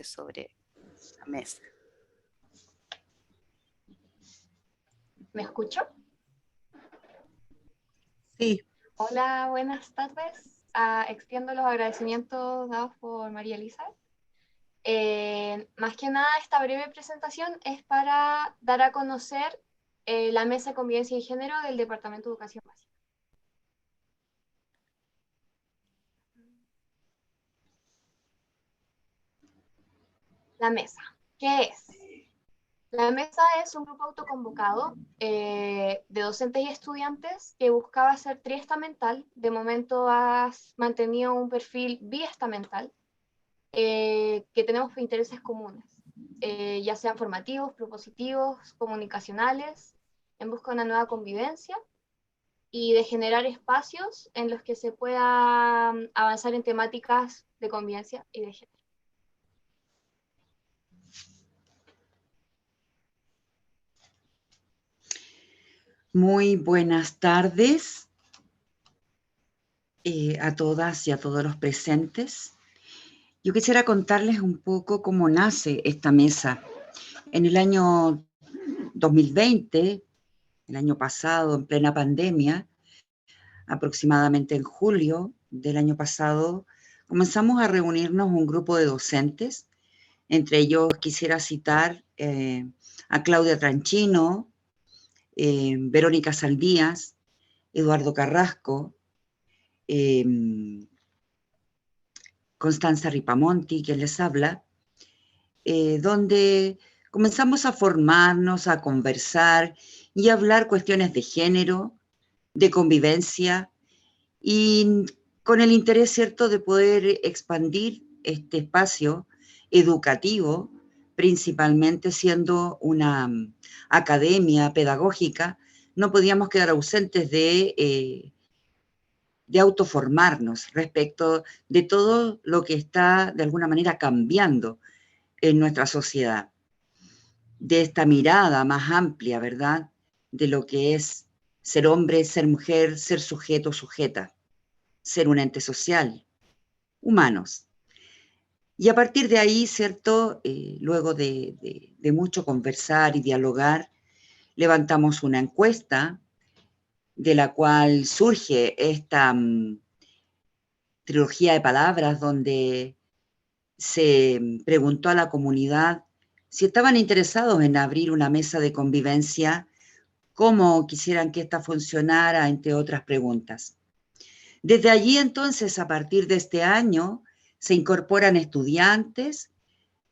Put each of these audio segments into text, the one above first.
sobre la mesa. ¿Me escucho? Sí. Hola, buenas tardes. Extiendo los agradecimientos dados por María Elizabeth. Más que nada, esta breve presentación es para dar a conocer la Mesa de Convivencia y Género del Departamento de Educación Básica. La mesa, ¿qué es? La mesa es un grupo autoconvocado de docentes y estudiantes que buscaba ser triestamental. De momento has mantenido un perfil biestamental, que tenemos intereses comunes, ya sean formativos, propositivos, comunicacionales, en busca de una nueva convivencia y de generar espacios en los que se pueda avanzar en temáticas de convivencia y de género. Muy buenas tardes a todas y a todos los presentes. Yo quisiera contarles un poco cómo nace esta mesa. En el año 2020, el año pasado, en plena pandemia, aproximadamente en julio del año pasado, comenzamos a reunirnos un grupo de docentes. Entre ellos quisiera citar a Claudia Tranchino, Verónica Saldías, Eduardo Carrasco, Constanza Ripamonti, quien les habla, donde comenzamos a formarnos, a conversar y a hablar cuestiones de género, de convivencia, y con el interés, ¿cierto?, de poder expandir este espacio educativo, principalmente siendo una academia pedagógica, no podíamos quedar ausentes de autoformarnos respecto de todo lo que está de alguna manera cambiando en nuestra sociedad, de esta mirada más amplia, ¿verdad?, de lo que es ser hombre, ser mujer, ser sujeto, sujeta, ser un ente social, humanos. Y a partir de ahí, ¿cierto?, luego de mucho conversar y dialogar, levantamos una encuesta de la cual surge esta trilogía de palabras donde se preguntó a la comunidad si estaban interesados en abrir una mesa de convivencia, cómo quisieran que esta funcionara, entre otras preguntas. Desde allí, entonces, a partir de este año, se incorporan estudiantes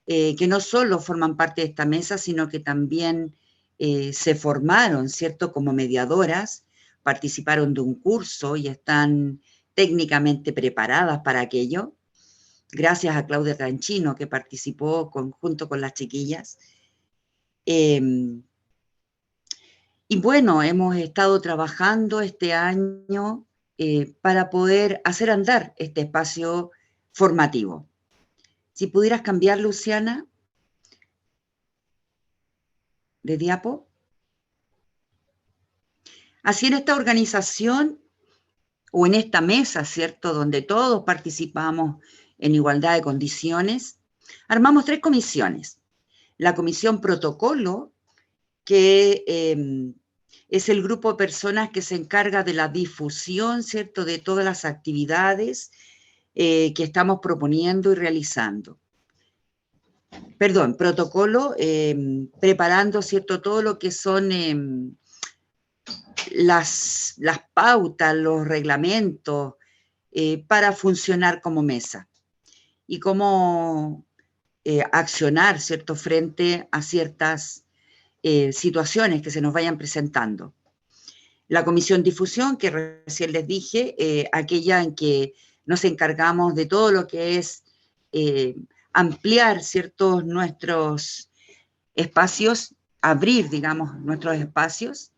que no solo forman parte de esta mesa, sino que también se formaron, ¿cierto?, como mediadoras, participaron de un curso y están técnicamente preparadas para aquello, gracias a Claudia Tranchino, que participó junto con las chiquillas. Y bueno, hemos estado trabajando este año para poder hacer andar este espacio formativo. Si pudieras cambiar, Luciana, de diapo. Así en esta organización o en esta mesa, ¿cierto?, donde todos participamos en igualdad de condiciones, armamos 3 comisiones. La comisión protocolo, que es el grupo de personas que se encarga de la difusión, ¿cierto?, de todas las actividades que estamos proponiendo y realizando. Perdón, protocolo, preparando, ¿cierto?, todo lo que son las pautas, los reglamentos para funcionar como mesa y cómo accionar, ¿cierto?, frente a ciertas situaciones que se nos vayan presentando. La comisión difusión, que recién les dije, aquella en que nos encargamos de todo lo que es ampliar, ¿cierto?, nuestros espacios, abrir, digamos, nuestros espacios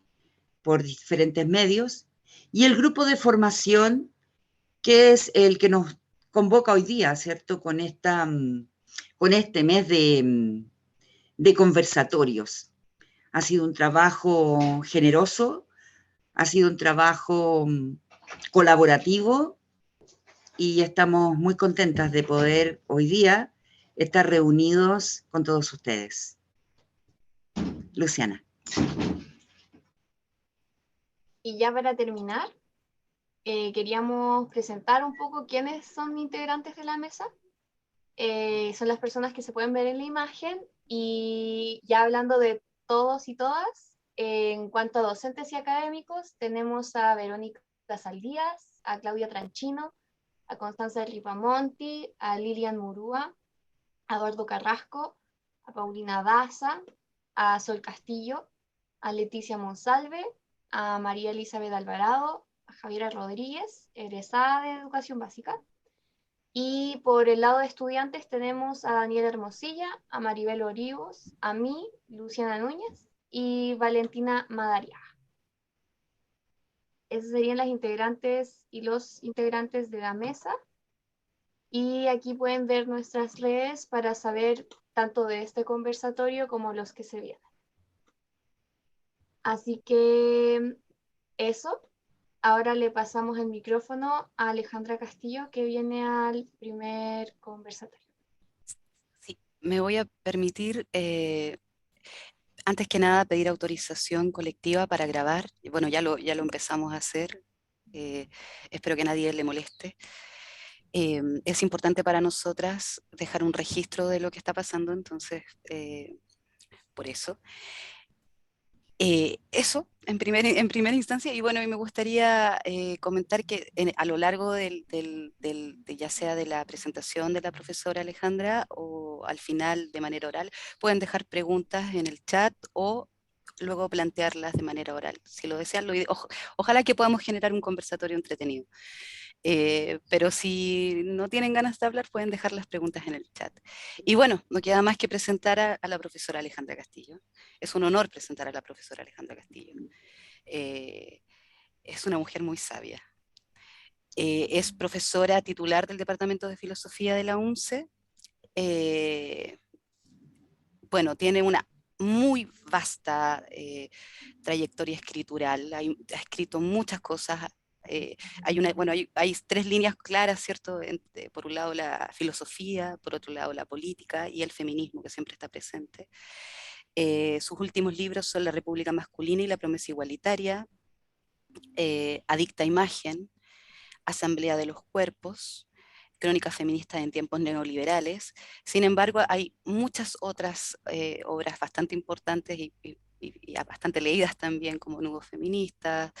por diferentes medios, y el grupo de formación, que es el que nos convoca hoy día, ¿cierto?, con este mes de conversatorios. Ha sido un trabajo generoso, ha sido un trabajo colaborativo, y estamos muy contentas de poder hoy día estar reunidos con todos ustedes. Luciana. Y ya para terminar, queríamos presentar un poco quiénes son integrantes de la mesa. Son las personas que se pueden ver en la imagen, y ya hablando de todos y todas, en cuanto a docentes y académicos, tenemos a Verónica Saldías, a Claudia Tranchino, a Constanza Ripamonti, a Lilian Murúa, a Eduardo Carrasco, a Paulina Daza, a Sol Castillo, a Leticia Monsalve, a María Elizabeth Alvarado, a Javiera Rodríguez, egresada de Educación Básica. Y por el lado de estudiantes tenemos a Daniela Hermosilla, a Maribel Orivos, a mí, Luciana Núñez y Valentina Madariaga. Esos serían las integrantes y los integrantes de la mesa. Y aquí pueden ver nuestras redes para saber tanto de este conversatorio como los que se vienen. Así que eso. Ahora le pasamos el micrófono a Alejandra Castillo, que viene al primer conversatorio. Sí, me voy a permitir, antes que nada, pedir autorización colectiva para grabar. Bueno, ya lo empezamos a hacer. Espero que a nadie le moleste. Es importante para nosotras dejar un registro de lo que está pasando, entonces, por eso. Eso, en primera instancia, y bueno, y me gustaría comentar que a lo largo ya sea de la presentación de la profesora Alejandra o al final de manera oral, pueden dejar preguntas en el chat o luego plantearlas de manera oral. Si lo desean, ojalá que podamos generar un conversatorio entretenido. Pero si no tienen ganas de hablar, pueden dejar las preguntas en el chat. Y bueno, no queda más que presentar a la profesora Alejandra Castillo. Es un honor presentar a la profesora Alejandra Castillo. Es una mujer muy sabia. Es profesora titular del Departamento de Filosofía de la UNCE. Bueno, tiene una muy vasta trayectoria escritural. Ha escrito muchas cosas. Hay tres líneas claras, ¿cierto? Por un lado la filosofía, por otro lado la política y el feminismo, que siempre está presente. Sus últimos libros son La República Masculina y la Promesa Igualitaria, Adicta a Imagen, Asamblea de los Cuerpos, Crónicas feministas en tiempos neoliberales. Sin embargo, hay muchas otras obras bastante importantes y bastante leídas también, como Nudos Feministas,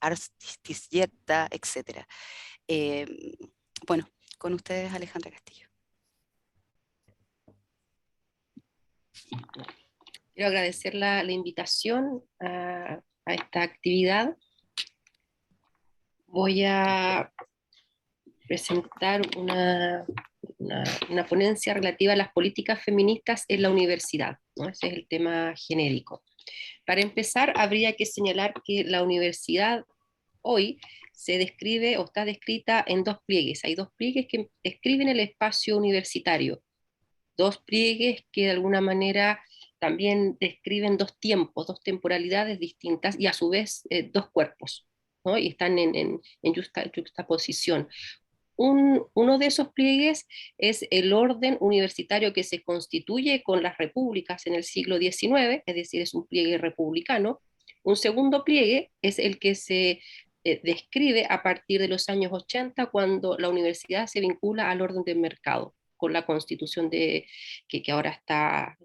Artistieta, etc. Bueno, con ustedes Alejandra Castillo. Quiero agradecer la invitación a esta actividad. Voy a presentar una ponencia relativa a las políticas feministas en la universidad, ¿no? Ese es el tema genérico. Para empezar, habría que señalar que la universidad hoy se describe o está descrita en dos pliegues. Hay dos pliegues que describen el espacio universitario, dos pliegues que de alguna manera también describen dos tiempos, dos temporalidades distintas y a su vez dos cuerpos, ¿no? Y están en juxtaposición. Uno de esos pliegues es el orden universitario que se constituye con las repúblicas en el siglo XIX, es decir, es un pliegue republicano. Un segundo pliegue es el que se describe a partir de los años 80, cuando la universidad se vincula al orden del mercado, con la constitución que ahora está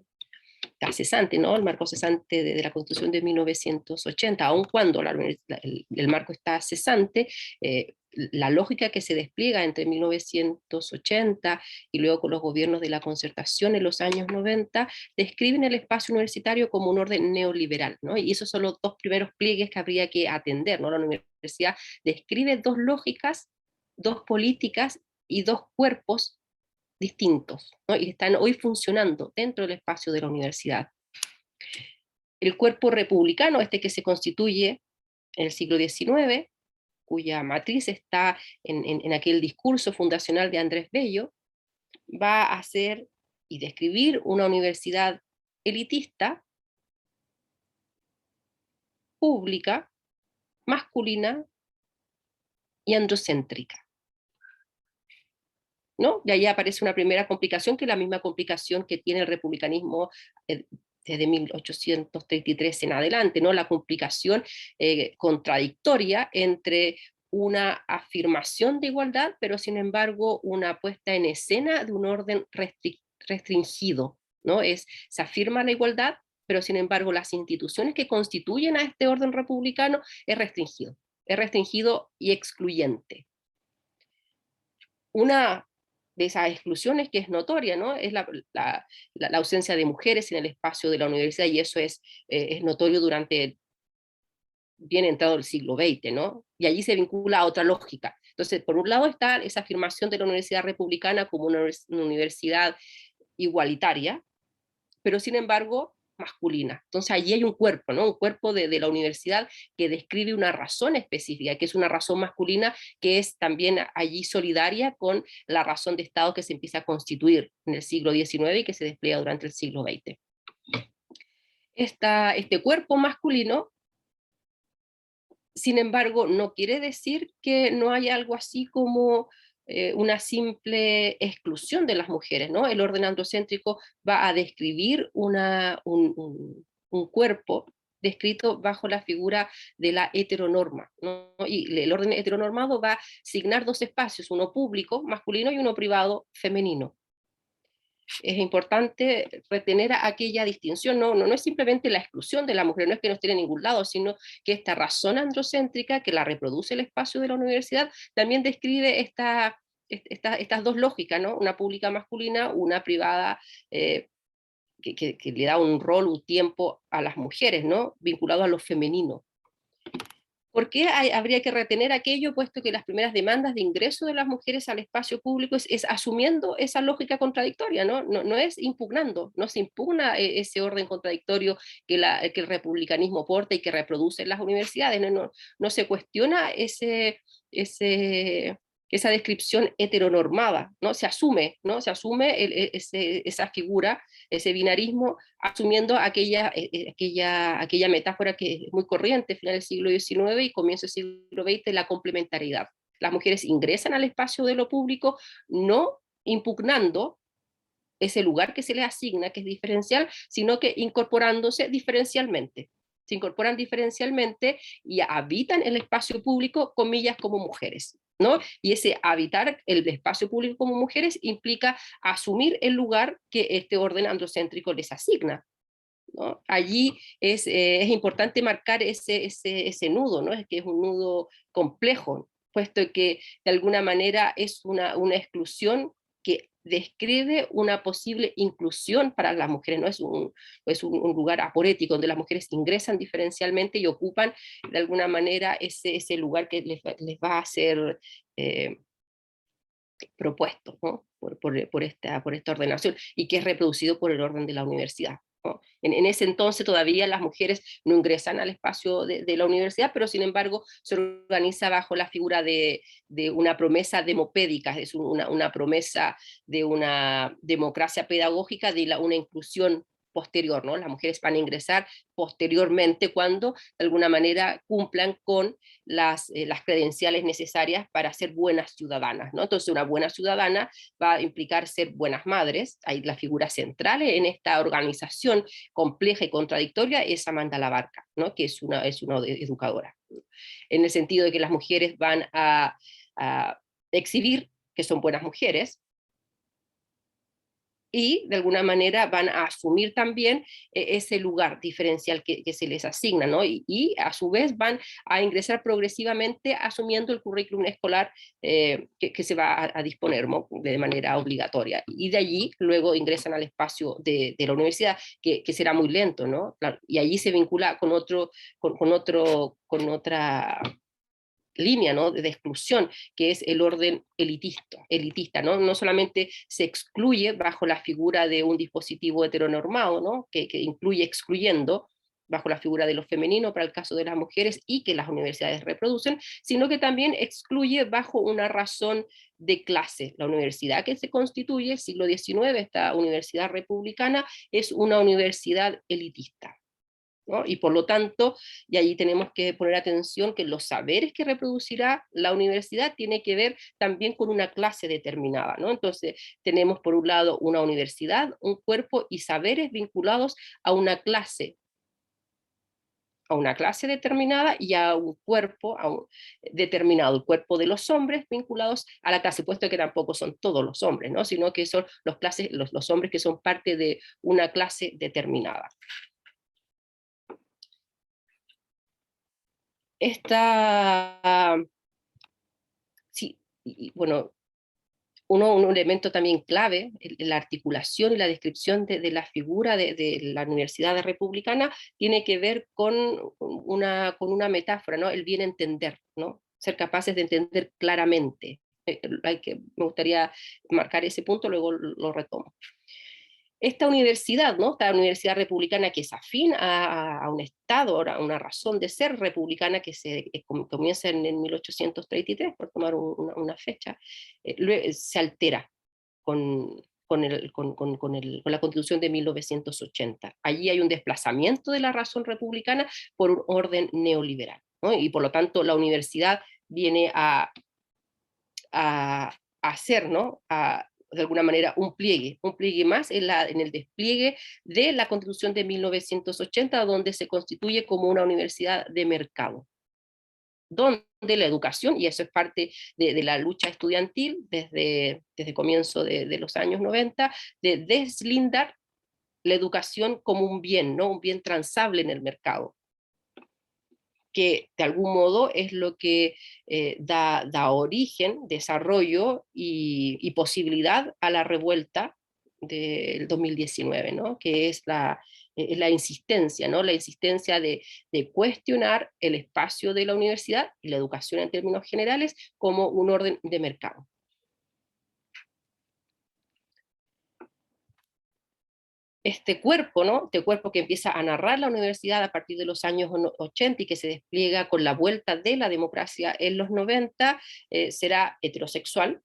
cesante, ¿no? El marco cesante de la Constitución de 1980, aun cuando el marco está cesante, la lógica que se despliega entre 1980 y luego con los gobiernos de la concertación en los años 90, describen el espacio universitario como un orden neoliberal, ¿no? Y esos son los dos primeros pliegues que habría que atender, ¿no? La universidad describe dos lógicas, dos políticas y dos cuerpos distintos, ¿no? Y están hoy funcionando dentro del espacio de la universidad. El cuerpo republicano, este que se constituye en el siglo XIX, cuya matriz está en aquel discurso fundacional de Andrés Bello, va a hacer y describir una universidad elitista, pública, masculina y androcéntrica. ¿no? Y ahí aparece una primera complicación, que es la misma complicación que tiene el republicanismo desde 1833 en adelante, ¿no? La complicación contradictoria entre una afirmación de igualdad, pero sin embargo una puesta en escena de un orden restringido, ¿no? Se afirma la igualdad, pero sin embargo las instituciones que constituyen a este orden republicano es restringido y excluyente. Una de esas exclusiones que es notoria, ¿no? Es la ausencia de mujeres en el espacio de la universidad, y eso es notorio durante bien entrado el siglo XX, ¿no? Y allí se vincula a otra lógica. Entonces, por un lado está esa afirmación de la universidad republicana como una universidad igualitaria, pero sin embargo masculina. Entonces allí hay un cuerpo, ¿no? Un cuerpo de la universidad que describe una razón específica, que es una razón masculina, que es también allí solidaria con la razón de Estado que se empieza a constituir en el siglo XIX y que se despliega durante el siglo XX. Este cuerpo masculino, sin embargo, no quiere decir que no haya algo así como una simple exclusión de las mujeres, ¿no? El orden androcéntrico va a describir un cuerpo descrito bajo la figura de la heteronorma, ¿no? Y el orden heteronormado va a asignar dos espacios, uno público, masculino, y uno privado, femenino. Es importante retener aquella distinción, no es simplemente la exclusión de la mujer, no es que no esté en ningún lado, sino que esta razón androcéntrica que la reproduce el espacio de la universidad también describe estas dos lógicas, ¿no? Una pública masculina, una privada que le da un rol, un tiempo a las mujeres, ¿no? Vinculado a lo femenino. ¿Por qué habría que retener aquello, puesto que las primeras demandas de ingreso de las mujeres al espacio público es asumiendo esa lógica contradictoria, ¿no? No es impugnando, no se impugna ese orden contradictorio que el republicanismo porta y que reproduce en las universidades, no se cuestiona esa descripción heteronormada, ¿no? Se asume esa figura, ese binarismo, asumiendo aquella metáfora que es muy corriente, final del siglo XIX y comienzo del siglo XX, la complementariedad. Las mujeres ingresan al espacio de lo público no impugnando ese lugar que se les asigna, que es diferencial, sino que incorporándose diferencialmente. Se incorporan diferencialmente y habitan el espacio público, comillas, como mujeres, ¿no? Y ese habitar el espacio público como mujeres implica asumir el lugar que este orden androcéntrico les asigna, ¿no? Allí es importante marcar ese nudo, ¿no? Es que es un nudo complejo, puesto que de alguna manera es una exclusión que describe una posible inclusión para las mujeres, no es un lugar aporético donde las mujeres ingresan diferencialmente y ocupan de alguna manera ese lugar que les va a ser propuesto, ¿no? por esta ordenación, y que es reproducido por el orden de la universidad, ¿no? En ese entonces todavía las mujeres no ingresan al espacio de la universidad, pero sin embargo se organiza bajo la figura de una promesa demopédica, es una promesa de una democracia pedagógica, de una inclusión posterior, ¿no? Las mujeres van a ingresar posteriormente cuando de alguna manera cumplan con las credenciales necesarias para ser buenas ciudadanas, ¿no? Entonces una buena ciudadana va a implicar ser buenas madres. Ahí la figura central en esta organización compleja y contradictoria es Amanda Labarca, ¿no? Que es una educadora, en el sentido de que las mujeres van a exhibir que son buenas mujeres, y de alguna manera van a asumir también ese lugar diferencial que se les asigna, ¿no? Y a su vez van a ingresar progresivamente asumiendo el currículum escolar que se va a disponer, ¿no? De manera obligatoria. Y de allí luego ingresan al espacio de la universidad, que será muy lento, ¿no? Y allí se vincula con otra línea, ¿no? de exclusión, que es el orden elitista, ¿no? No solamente se excluye bajo la figura de un dispositivo heteronormado, ¿no? que incluye excluyendo bajo la figura de lo femenino para el caso de las mujeres y que las universidades reproducen, sino que también excluye bajo una razón de clase. La universidad que se constituye el siglo XIX, esta universidad republicana, es una universidad elitista. ¿no? Y por lo tanto, y ahí tenemos que poner atención que los saberes que reproducirá la universidad tiene que ver también con una clase determinada, ¿no? Entonces, tenemos por un lado una universidad, un cuerpo y saberes vinculados a una clase determinada y a un cuerpo determinado, el cuerpo de los hombres vinculados a la clase, puesto que tampoco son todos los hombres, ¿no? Sino que son los hombres que son parte de una clase determinada. Sí, y bueno, un elemento también clave en la articulación y la descripción de la figura de la universidad republicana tiene que ver con una metáfora, ¿no? El bien entender, ¿no? Ser capaces de entender claramente. Me gustaría marcar ese punto, luego lo retomo. Esta universidad, ¿no? Esta universidad republicana que es afín a un Estado, a una razón de ser republicana que comienza en 1833, por tomar una fecha, se altera con la Constitución de 1980. Allí hay un desplazamiento de la razón republicana por un orden neoliberal, ¿no? Y por lo tanto la universidad viene a hacer, ¿no? De alguna manera un pliegue más en el despliegue de la Constitución de 1980, donde se constituye como una universidad de mercado, donde la educación, y eso es parte de la lucha estudiantil desde comienzo de los años 90, de deslindar la educación como un bien, ¿no? Un bien transable en el mercado, que de algún modo es lo que da origen, desarrollo y posibilidad a la revuelta del 2019, ¿no? Que es la insistencia, ¿no? La insistencia de cuestionar el espacio de la universidad y la educación en términos generales como un orden de mercado. Este cuerpo, ¿no? Este cuerpo que empieza a narrar la universidad a partir de los años 80 y que se despliega con la vuelta de la democracia en los 90, será heterosexual,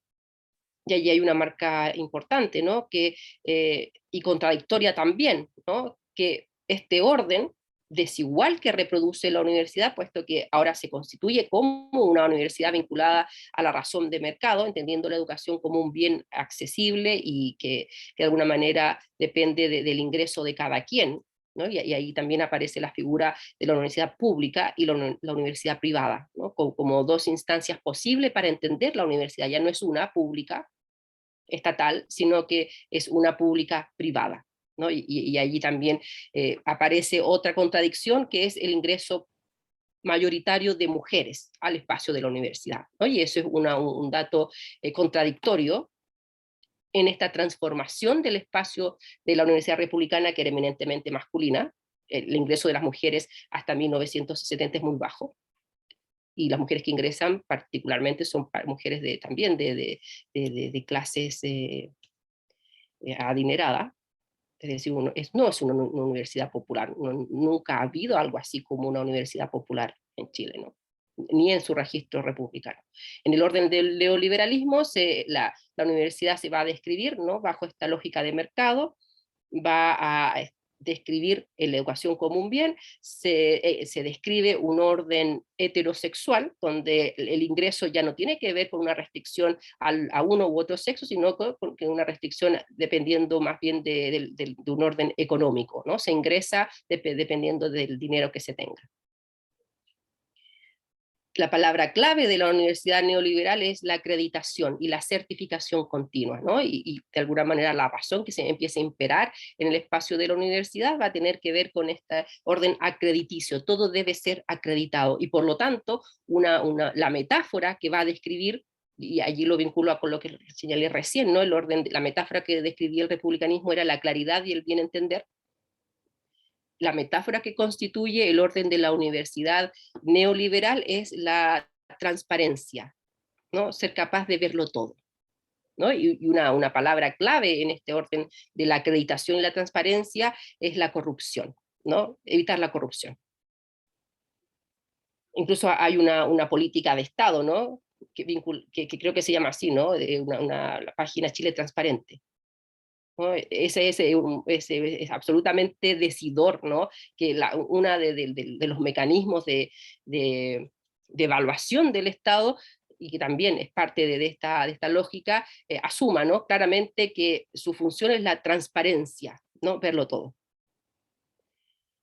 y allí hay una marca importante, ¿no? Y contradictoria también, ¿no? Que este orden desigual que reproduce la universidad, puesto que ahora se constituye como una universidad vinculada a la razón de mercado, entendiendo la educación como un bien accesible y que de alguna manera depende del ingreso de cada quien, ¿no? Y ahí también aparece la figura de la universidad pública y la universidad privada, ¿no? Como dos instancias posibles para entender la universidad. Ya no es una pública, estatal, sino que es una pública privada, ¿no? Y allí también aparece otra contradicción, que es el ingreso mayoritario de mujeres al espacio de la universidad, ¿no? Y eso es un dato contradictorio en esta transformación del espacio de la universidad republicana, que era eminentemente masculina. El ingreso de las mujeres hasta 1970 es muy bajo, y las mujeres que ingresan particularmente son mujeres también de clases adineradas. Es decir, no es una universidad popular, nunca ha habido algo así como una universidad popular en Chile, ¿no? Ni en su registro republicano. En el orden del neoliberalismo, la universidad se va a describir, ¿no? Bajo esta lógica de mercado, va a describir la educación como un bien, se describe un orden heterosexual, donde el ingreso ya no tiene que ver con una restricción a uno u otro sexo, sino con una restricción dependiendo más bien de un orden económico, ¿no? Se ingresa dependiendo del dinero que se tenga. La palabra clave de la universidad neoliberal es la acreditación y la certificación continua, ¿no? Y de alguna manera la razón que se empieza a imperar en el espacio de la universidad va a tener que ver con este orden acrediticio. Todo debe ser acreditado y por lo tanto la metáfora que va a describir, y allí lo vinculo con lo que señalé recién, ¿no? La metáfora que describía el republicanismo era la claridad y el bien entender. La metáfora que constituye el orden de la universidad neoliberal es la transparencia, ¿no? Ser capaz de verlo todo, ¿no? Y una palabra clave en este orden de la acreditación y la transparencia es la corrupción, ¿no? Evitar la corrupción. Incluso hay una política de Estado, ¿no? Que creo que se llama así, ¿no? La página Chile Transparente, ¿no? Ese es absolutamente decidor, ¿no? Que una de los mecanismos de evaluación del Estado, y que también es parte de esta lógica, asuma, ¿no? Claramente que su función es la transparencia, ¿no? Verlo todo.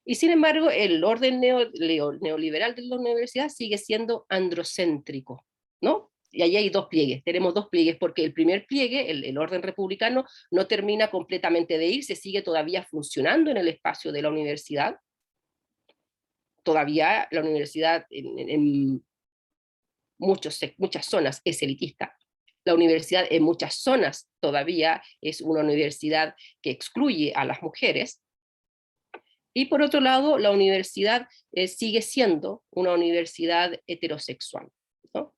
Y sin embargo, el orden neoliberal de la universidad sigue siendo androcéntrico, ¿no? Y ahí hay dos pliegues, tenemos dos pliegues, porque el primer pliegue, el orden republicano, no termina completamente de irse, sigue todavía funcionando en el espacio de la universidad. Todavía la universidad en muchas zonas es elitista. La universidad en muchas zonas todavía es una universidad que excluye a las mujeres. Y por otro lado, la universidad sigue siendo una universidad heterosexual, ¿no?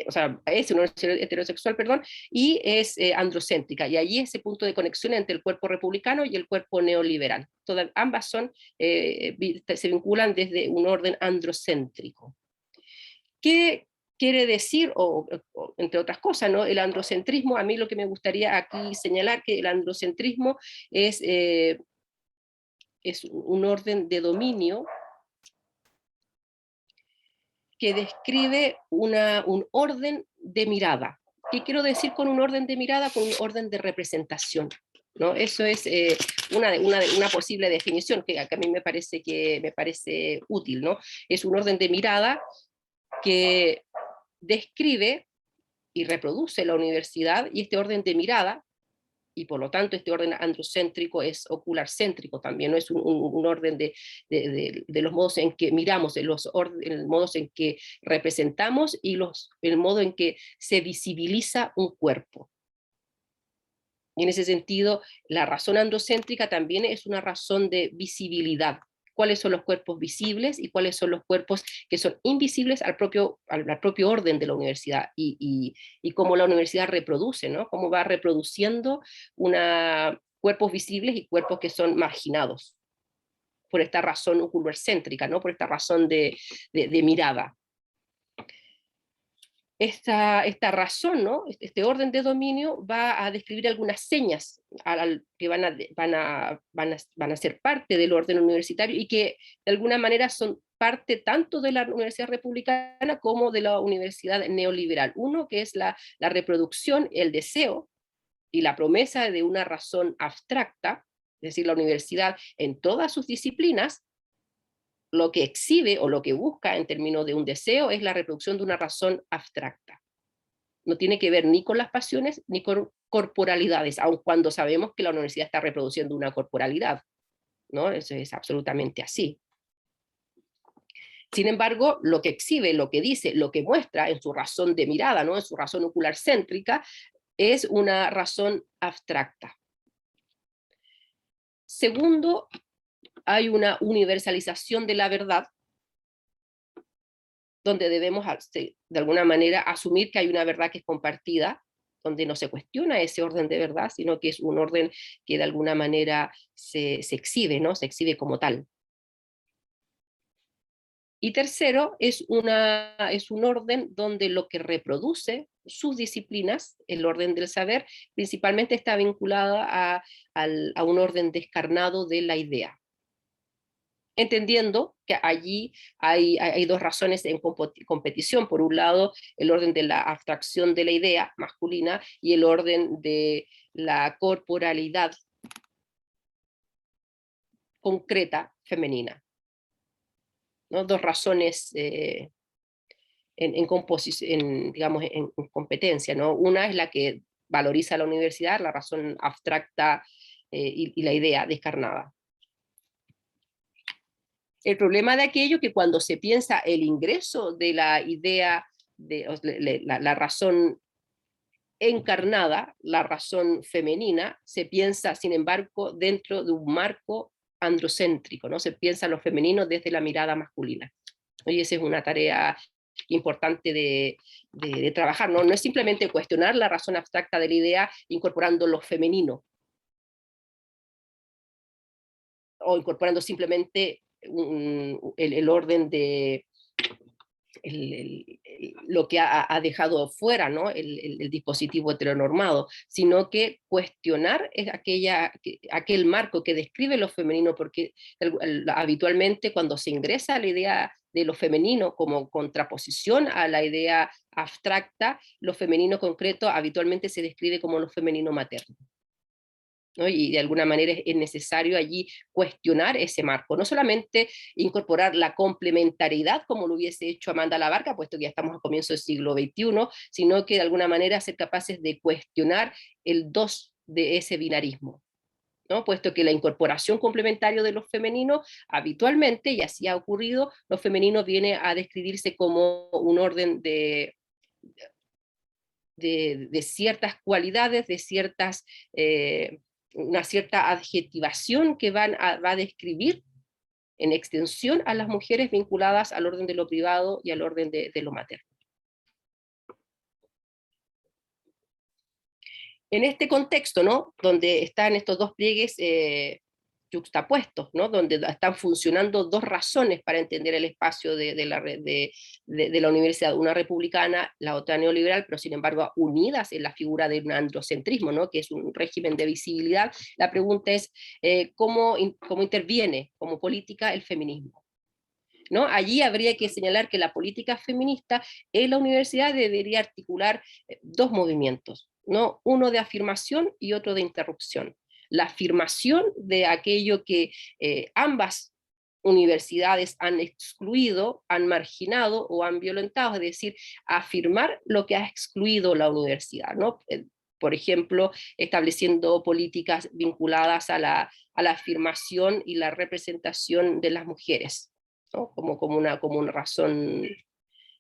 O sea, es una universidad heterosexual, perdón, y es androcéntrica, y allí ese punto de conexión entre el cuerpo republicano y el cuerpo neoliberal. Ambas se vinculan desde un orden androcéntrico. ¿Qué quiere decir, entre otras cosas, ¿no? El androcentrismo? A mí lo que me gustaría aquí señalar que el androcentrismo es un orden de dominio que describe un orden de mirada. ¿Qué quiero decir con un orden de mirada? Con un orden de representación, ¿no? Eso es una posible definición que a mí me parece útil, ¿no? Es un orden de mirada que describe y reproduce la universidad, y este orden de mirada, y por lo tanto este orden androcéntrico es ocularcéntrico también, no es un orden de los modos en que miramos, los modos en que representamos y el modo en que se visibiliza un cuerpo. Y en ese sentido, la razón androcéntrica también es una razón de visibilidad. Cuáles son los cuerpos visibles y cuáles son los cuerpos que son invisibles al propio orden de la universidad, y cómo la universidad reproduce, ¿no? Cómo va reproduciendo cuerpos visibles y cuerpos que son marginados por esta razón ocularcéntrica, ¿no? Por esta razón de mirada. Esta razón, ¿no? Este orden de dominio va a describir algunas señas que van a ser parte del orden universitario, y que de alguna manera son parte tanto de la universidad republicana como de la universidad neoliberal. Uno, que es la reproducción, el deseo y la promesa de una razón abstracta, es decir, la universidad en todas sus disciplinas lo que exhibe o lo que busca en términos de un deseo es la reproducción de una razón abstracta. No tiene que ver ni con las pasiones ni con corporalidades, aun cuando sabemos que la universidad está reproduciendo una corporalidad, ¿no? Eso es absolutamente así. Sin embargo, lo que exhibe, lo que dice, lo que muestra en su razón de mirada, ¿no? En su razón ocularcéntrica, es una razón abstracta. Segundo, hay una universalización de la verdad, donde debemos de alguna manera asumir que hay una verdad que es compartida, donde no se cuestiona ese orden de verdad, sino que es un orden que de alguna manera se exhibe, ¿no? Se exhibe como tal. Y tercero, es un orden donde lo que reproduce sus disciplinas, el orden del saber, principalmente está vinculada a un orden descarnado de la idea. Entendiendo que allí hay dos razones en competición. Por un lado, el orden de la abstracción de la idea masculina y el orden de la corporalidad concreta femenina, ¿no? Dos razones digamos, en competencia, ¿no? Una es la que valoriza la universidad, la razón abstracta y la idea descarnada. El problema de aquello que cuando se piensa el ingreso de la idea, la razón encarnada, la razón femenina, se piensa, sin embargo, dentro de un marco androcéntrico, ¿no? Se piensa lo femenino desde la mirada masculina. Y esa es una tarea importante de trabajar, ¿no? No es simplemente cuestionar la razón abstracta de la idea incorporando lo femenino, o incorporando simplemente el orden de lo que ha dejado fuera, ¿no? el dispositivo heteronormado, sino que cuestionar es aquel marco que describe lo femenino, porque habitualmente cuando se ingresa a la idea de lo femenino como contraposición a la idea abstracta, lo femenino concreto habitualmente se describe como lo femenino materno, ¿no? Y de alguna manera es necesario allí cuestionar ese marco, no solamente incorporar la complementariedad como lo hubiese hecho Amanda Labarca, puesto que ya estamos a comienzos del siglo XXI, sino que de alguna manera ser capaces de cuestionar el dos de ese binarismo, ¿no? Puesto que la incorporación complementaria de lo femenino, habitualmente, y así ha ocurrido, lo femenino viene a describirse como un orden de ciertas cualidades, de ciertas... una cierta adjetivación que va a describir en extensión a las mujeres vinculadas al orden de lo privado y al orden de lo materno. En este contexto, ¿no? Donde están estos dos pliegues yuxtapuestos, ¿no? Donde están funcionando dos razones para entender el espacio de la universidad, una republicana, la otra neoliberal, pero sin embargo unidas en la figura de un androcentrismo, ¿no? Que es un régimen de visibilidad. La pregunta es ¿cómo interviene como política el feminismo? ¿No? Allí habría que señalar que la política feminista en la universidad debería articular dos movimientos, ¿no? Uno de afirmación y otro de interrupción. La afirmación de aquello que ambas universidades han excluido, han marginado o han violentado, es decir, afirmar lo que ha excluido la universidad, ¿no? Por ejemplo, estableciendo políticas vinculadas a la afirmación y la representación de las mujeres, ¿no? como una razón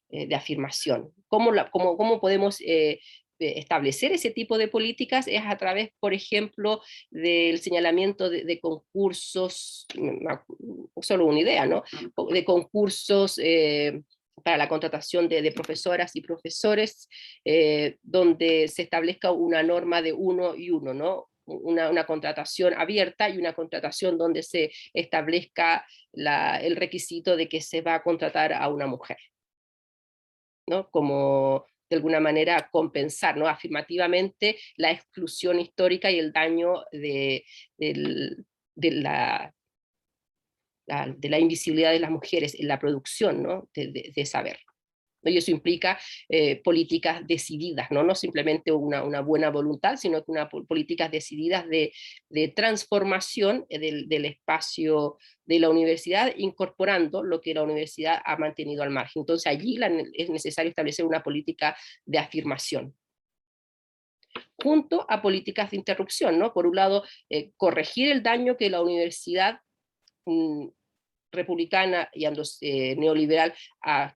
de afirmación. ¿Cómo podemos establecer ese tipo de políticas? Es a través, por ejemplo, del señalamiento de concursos, solo una idea, ¿no? De concursos para la contratación de profesoras y profesores, donde se establezca una norma de 1 y 1, ¿no? Una contratación abierta y una contratación donde se establezca el requisito de que se va a contratar a una mujer, ¿no? Como de alguna manera compensar, ¿no? Afirmativamente la exclusión histórica y el daño de la invisibilidad de las mujeres en la producción, ¿no? de saber. ¿No? Y eso implica políticas decididas, no simplemente una buena voluntad, sino que políticas decididas de transformación del espacio de la universidad, incorporando lo que la universidad ha mantenido al margen. Entonces allí es necesario establecer una política de afirmación, junto a políticas de interrupción, ¿no? Por un lado, corregir el daño que la universidad republicana y neoliberal ha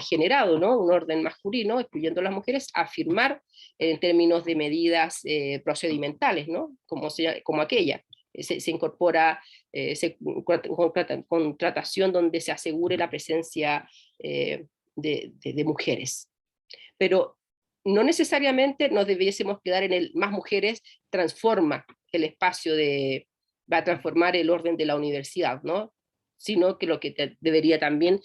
generado, ¿no? Un orden masculino, excluyendo a las mujeres, afirmar en términos de medidas procedimentales, ¿no? Como aquella. Se incorpora contratación donde se asegure la presencia de mujeres. Pero no necesariamente nos debiésemos quedar en el más mujeres transforma el espacio va a transformar el orden de la universidad, ¿no? Sino que lo que debería también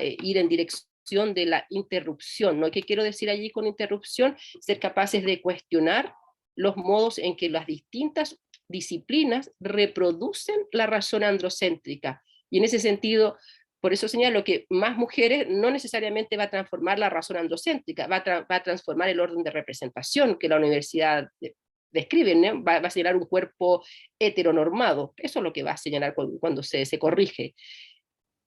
ir en dirección de la interrupción, ¿no? ¿Qué quiero decir allí con interrupción? Ser capaces de cuestionar los modos en que las distintas disciplinas reproducen la razón androcéntrica. Y en ese sentido, por eso señalo que más mujeres no necesariamente va a transformar la razón androcéntrica, va a transformar el orden de representación que la universidad describen, ¿no? Va a señalar un cuerpo heteronormado. Eso es lo que va a señalar cuando se corrige.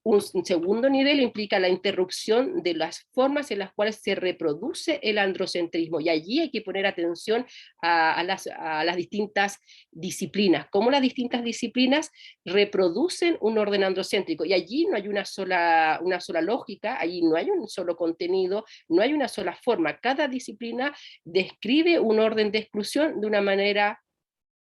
Un segundo nivel implica la interrupción de las formas en las cuales se reproduce el androcentrismo, y allí hay que poner atención a las distintas disciplinas, cómo las distintas disciplinas reproducen un orden androcéntrico, y allí no hay una sola lógica, allí no hay un solo contenido, no hay una sola forma. Cada disciplina describe un orden de exclusión de una manera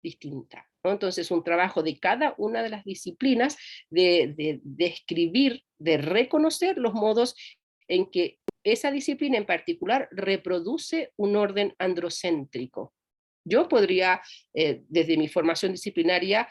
distinta, ¿no? Entonces un trabajo de cada una de las disciplinas de describir, de reconocer los modos en que esa disciplina en particular reproduce un orden androcéntrico. Yo podría, desde mi formación disciplinaria,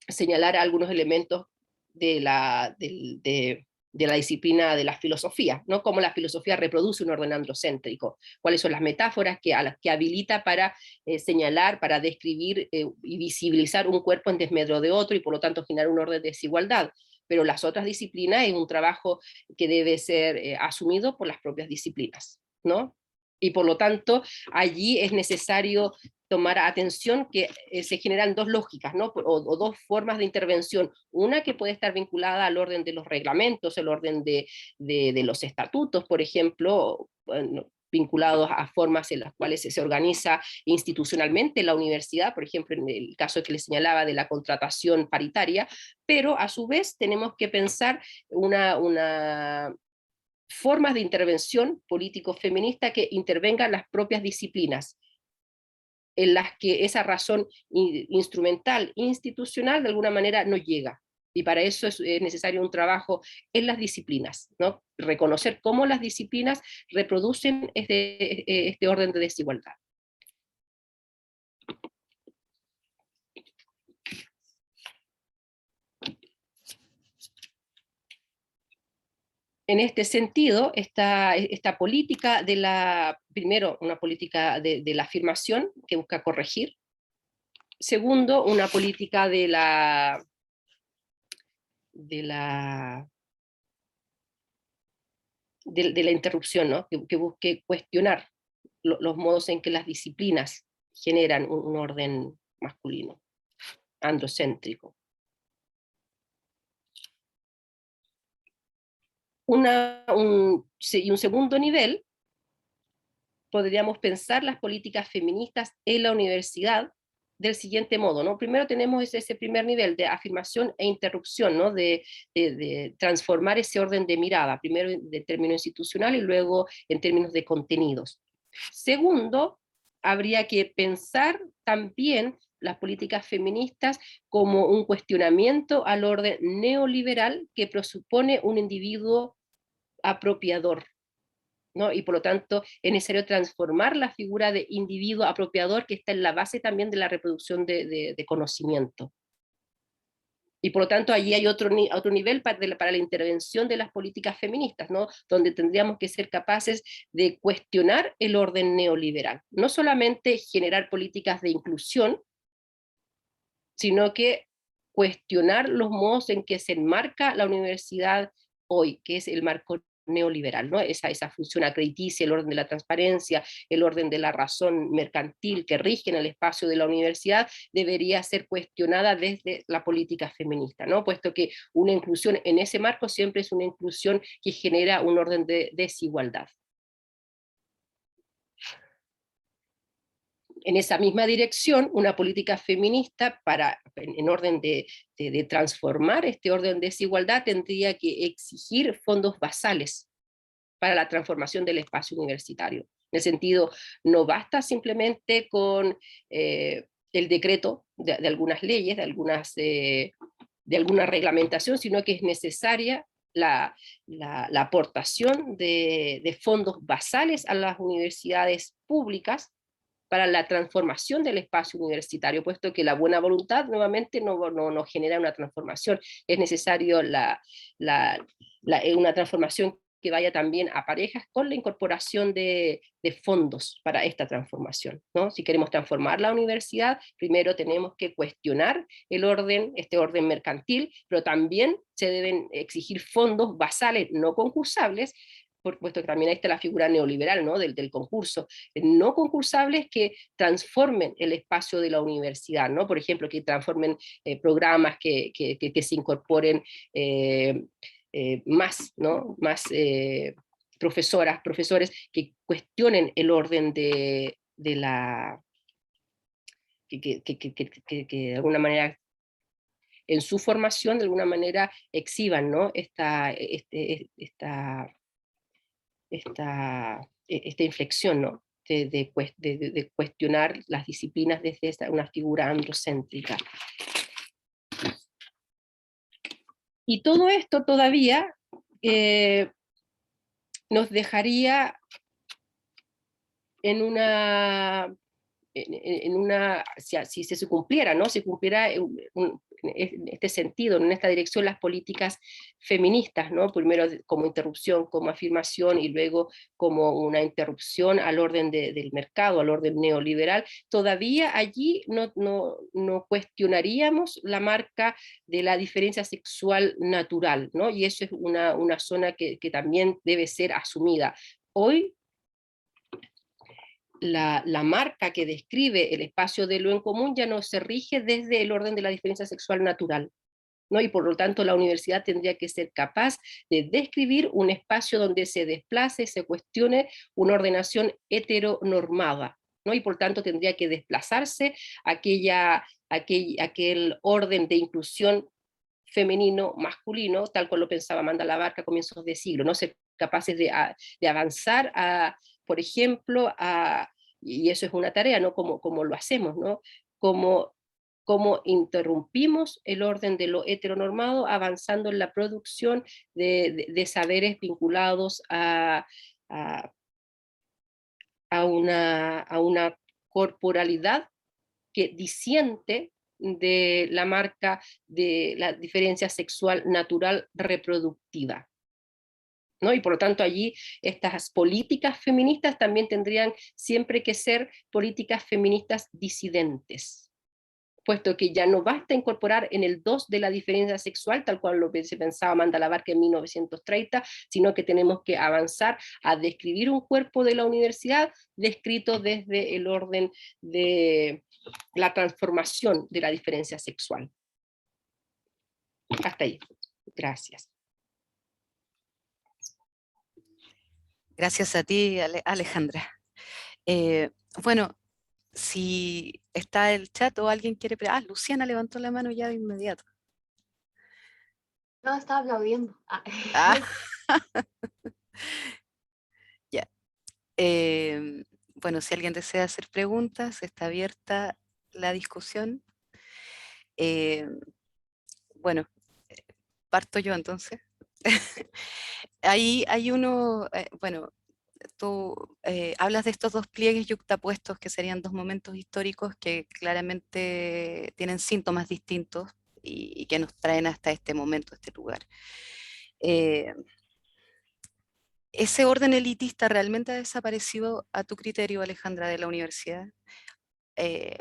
señalar algunos elementos de la disciplina de la filosofía, ¿no? Cómo la filosofía reproduce un orden androcéntrico, cuáles son las metáforas que habilita para señalar, para describir y visibilizar un cuerpo en desmedro de otro, y por lo tanto generar un orden de desigualdad. Pero las otras disciplinas es un trabajo que debe ser asumido por las propias disciplinas, ¿no? Y por lo tanto, allí es necesario tomar atención que se generan dos lógicas, ¿no? o dos formas de intervención. Una que puede estar vinculada al orden de los reglamentos, el orden de los estatutos, por ejemplo, bueno, vinculados a formas en las cuales se organiza institucionalmente la universidad, por ejemplo, en el caso que les señalaba de la contratación paritaria, pero a su vez tenemos que pensar una formas de intervención político-feminista que intervengan las propias disciplinas, en las que esa razón instrumental, institucional, de alguna manera no llega. Y para eso es necesario un trabajo en las disciplinas, ¿no? Reconocer cómo las disciplinas reproducen este orden de desigualdad. En este sentido, esta política primero, una política de la afirmación que busca corregir. Segundo, una política de la interrupción, ¿no? que busque cuestionar los modos en que las disciplinas generan un orden masculino, androcéntrico. Y un segundo nivel, podríamos pensar las políticas feministas en la universidad del siguiente modo, ¿no? Primero tenemos ese primer nivel de afirmación e interrupción, ¿no? de transformar ese orden de mirada, primero de término institucional y luego en términos de contenidos. Segundo, habría que pensar también las políticas feministas como un cuestionamiento al orden neoliberal que presupone un individuo apropiador, ¿no? Y por lo tanto es necesario transformar la figura de individuo apropiador que está en la base también de la reproducción de conocimiento. Y por lo tanto allí hay otro nivel para la intervención de las políticas feministas, ¿no? Donde tendríamos que ser capaces de cuestionar el orden neoliberal. No solamente generar políticas de inclusión, sino que cuestionar los modos en que se enmarca la universidad hoy, que es el marco neoliberal, ¿no? Esa función acrediticia, el orden de la transparencia, el orden de la razón mercantil que rige en el espacio de la universidad, debería ser cuestionada desde la política feminista, ¿no? Puesto que una inclusión en ese marco siempre es una inclusión que genera un orden de desigualdad. En esa misma dirección, una política feminista en orden de transformar este orden de desigualdad tendría que exigir fondos basales para la transformación del espacio universitario. En el sentido, no basta simplemente con el decreto de algunas leyes, de alguna reglamentación, sino que es necesaria la aportación de fondos basales a las universidades públicas para la transformación del espacio universitario, puesto que la buena voluntad nuevamente no genera una transformación. Es necesario una transformación que vaya también a parejas con la incorporación de fondos para esta transformación, ¿no? Si queremos transformar la universidad, primero tenemos que cuestionar este orden mercantil, pero también se deben exigir fondos basales no concursables, por supuesto que también ahí está la figura neoliberal, ¿no? del concurso, no concursables que transformen el espacio de la universidad, ¿no? Por ejemplo, que transformen programas que se incorporen más, ¿no? Más profesoras, profesores que cuestionen el orden de la... que de alguna manera en su formación de alguna manera exhiban, ¿no? esta inflexión, ¿no? de cuestionar las disciplinas desde una figura androcéntrica. Y todo esto todavía nos dejaría en una si se cumpliera, ¿no? Si cumpliera en este sentido, en esta dirección, las políticas feministas, ¿no? Primero como interrupción, como afirmación, y luego como una interrupción al orden del mercado, al orden neoliberal, todavía allí no cuestionaríamos la marca de la diferencia sexual natural, ¿no? Y eso es una zona que también debe ser asumida. Hoy la marca que describe el espacio de lo en común ya no se rige desde el orden de la diferencia sexual natural, ¿no? Y por lo tanto la universidad tendría que ser capaz de describir un espacio donde se desplace, se cuestione una ordenación heteronormada, ¿no? Y por tanto tendría que desplazarse aquel orden de inclusión femenino, masculino, tal cual lo pensaba Amanda Labarca a comienzos de siglo, ¿no? Ser capaces de avanzar por ejemplo, y eso es una tarea, ¿no? Como lo hacemos, ¿no? Como interrumpimos el orden de lo heteronormado avanzando en la producción de saberes vinculados a una corporalidad que disiente de la marca de la diferencia sexual natural reproductiva, ¿no? Y por lo tanto allí estas políticas feministas también tendrían siempre que ser políticas feministas disidentes, puesto que ya no basta incorporar en el 2 de la diferencia sexual, tal cual lo que se pensaba Amanda Labarca en 1930, sino que tenemos que avanzar a describir un cuerpo de la universidad descrito desde el orden de la transformación de la diferencia sexual. Hasta ahí. Gracias. Gracias a ti, Alejandra. Bueno, si está el chat o alguien quiere... Luciana levantó la mano ya de inmediato. No, estaba aplaudiendo. Ah. Ya. Bueno, si alguien desea hacer preguntas, está abierta la discusión. Bueno, parto yo entonces. Ahí hay uno, bueno, tú hablas de estos dos pliegues yuxtapuestos que serían dos momentos históricos que claramente tienen síntomas distintos y que nos traen hasta este momento, este lugar. ¿Ese orden elitista realmente ha desaparecido a tu criterio, Alejandra, de la universidad?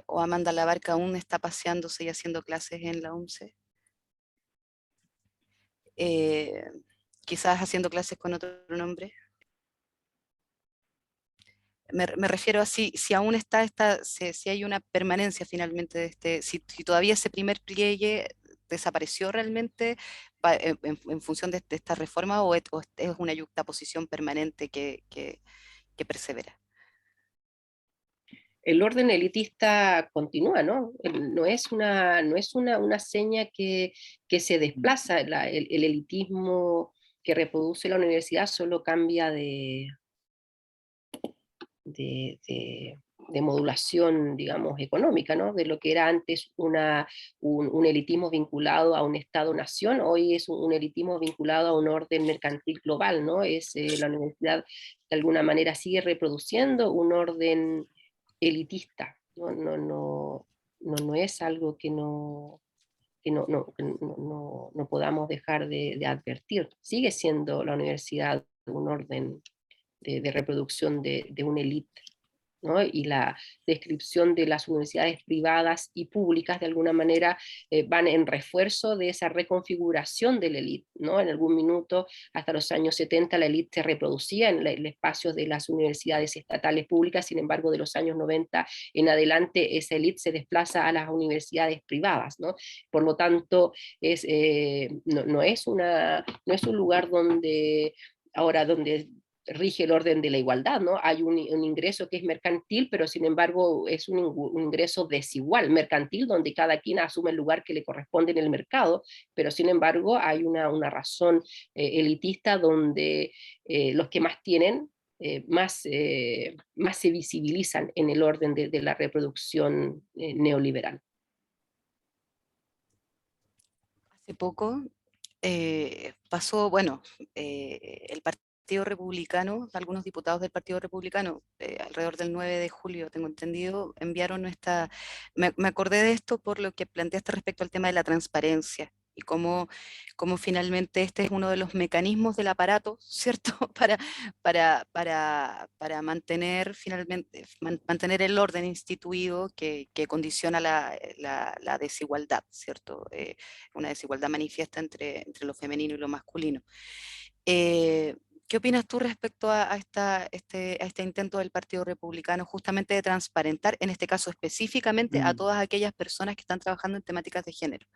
¿O Amanda Labarca aún está paseándose y haciendo clases en la UNCE? Quizás haciendo clases con otro nombre. Me refiero a si aún está si hay una permanencia finalmente de si todavía ese primer pliegue desapareció realmente en función de esta reforma o es una yuxtaposición permanente que persevera. El orden elitista continúa, ¿no? No es una seña que se desplaza. El elitismo que reproduce la universidad solo cambia de modulación, digamos, económica, ¿no? De lo que era antes un elitismo vinculado a un Estado-nación, hoy es un elitismo vinculado a un orden mercantil global, ¿no? La universidad de alguna manera sigue reproduciendo un orden elitista, ¿no? No es algo que no podamos dejar de advertir. Sigue siendo la universidad un orden de reproducción de una élite, ¿no? Y la descripción de las universidades privadas y públicas de alguna manera van en refuerzo de esa reconfiguración de la élite, ¿no? En algún minuto, hasta los años 70, la élite se reproducía en el espacio de las universidades estatales públicas, sin embargo, de los años 90 en adelante, esa élite se desplaza a las universidades privadas, ¿no? Por lo tanto, no es un lugar donde rige el orden de la igualdad, ¿no? Hay un ingreso que es mercantil, pero sin embargo es un ingreso desigual, mercantil, donde cada quien asume el lugar que le corresponde en el mercado, pero sin embargo hay una razón elitista donde los que más tienen más se visibilizan en el orden de la reproducción neoliberal. Hace poco pasó, bueno, el Partido Partido Republicano, algunos diputados del Partido Republicano, alrededor del 9 de julio, tengo entendido, enviaron me acordé de esto por lo que planteaste respecto al tema de la transparencia, y cómo finalmente este es uno de los mecanismos del aparato, ¿cierto? Para mantener finalmente, mantener el orden instituido que condiciona la desigualdad, ¿cierto? Una desigualdad manifiesta entre lo femenino y lo masculino. ¿Qué opinas tú respecto a este intento del Partido Republicano justamente de transparentar, en este caso específicamente, a todas aquellas personas que están trabajando en temáticas de género?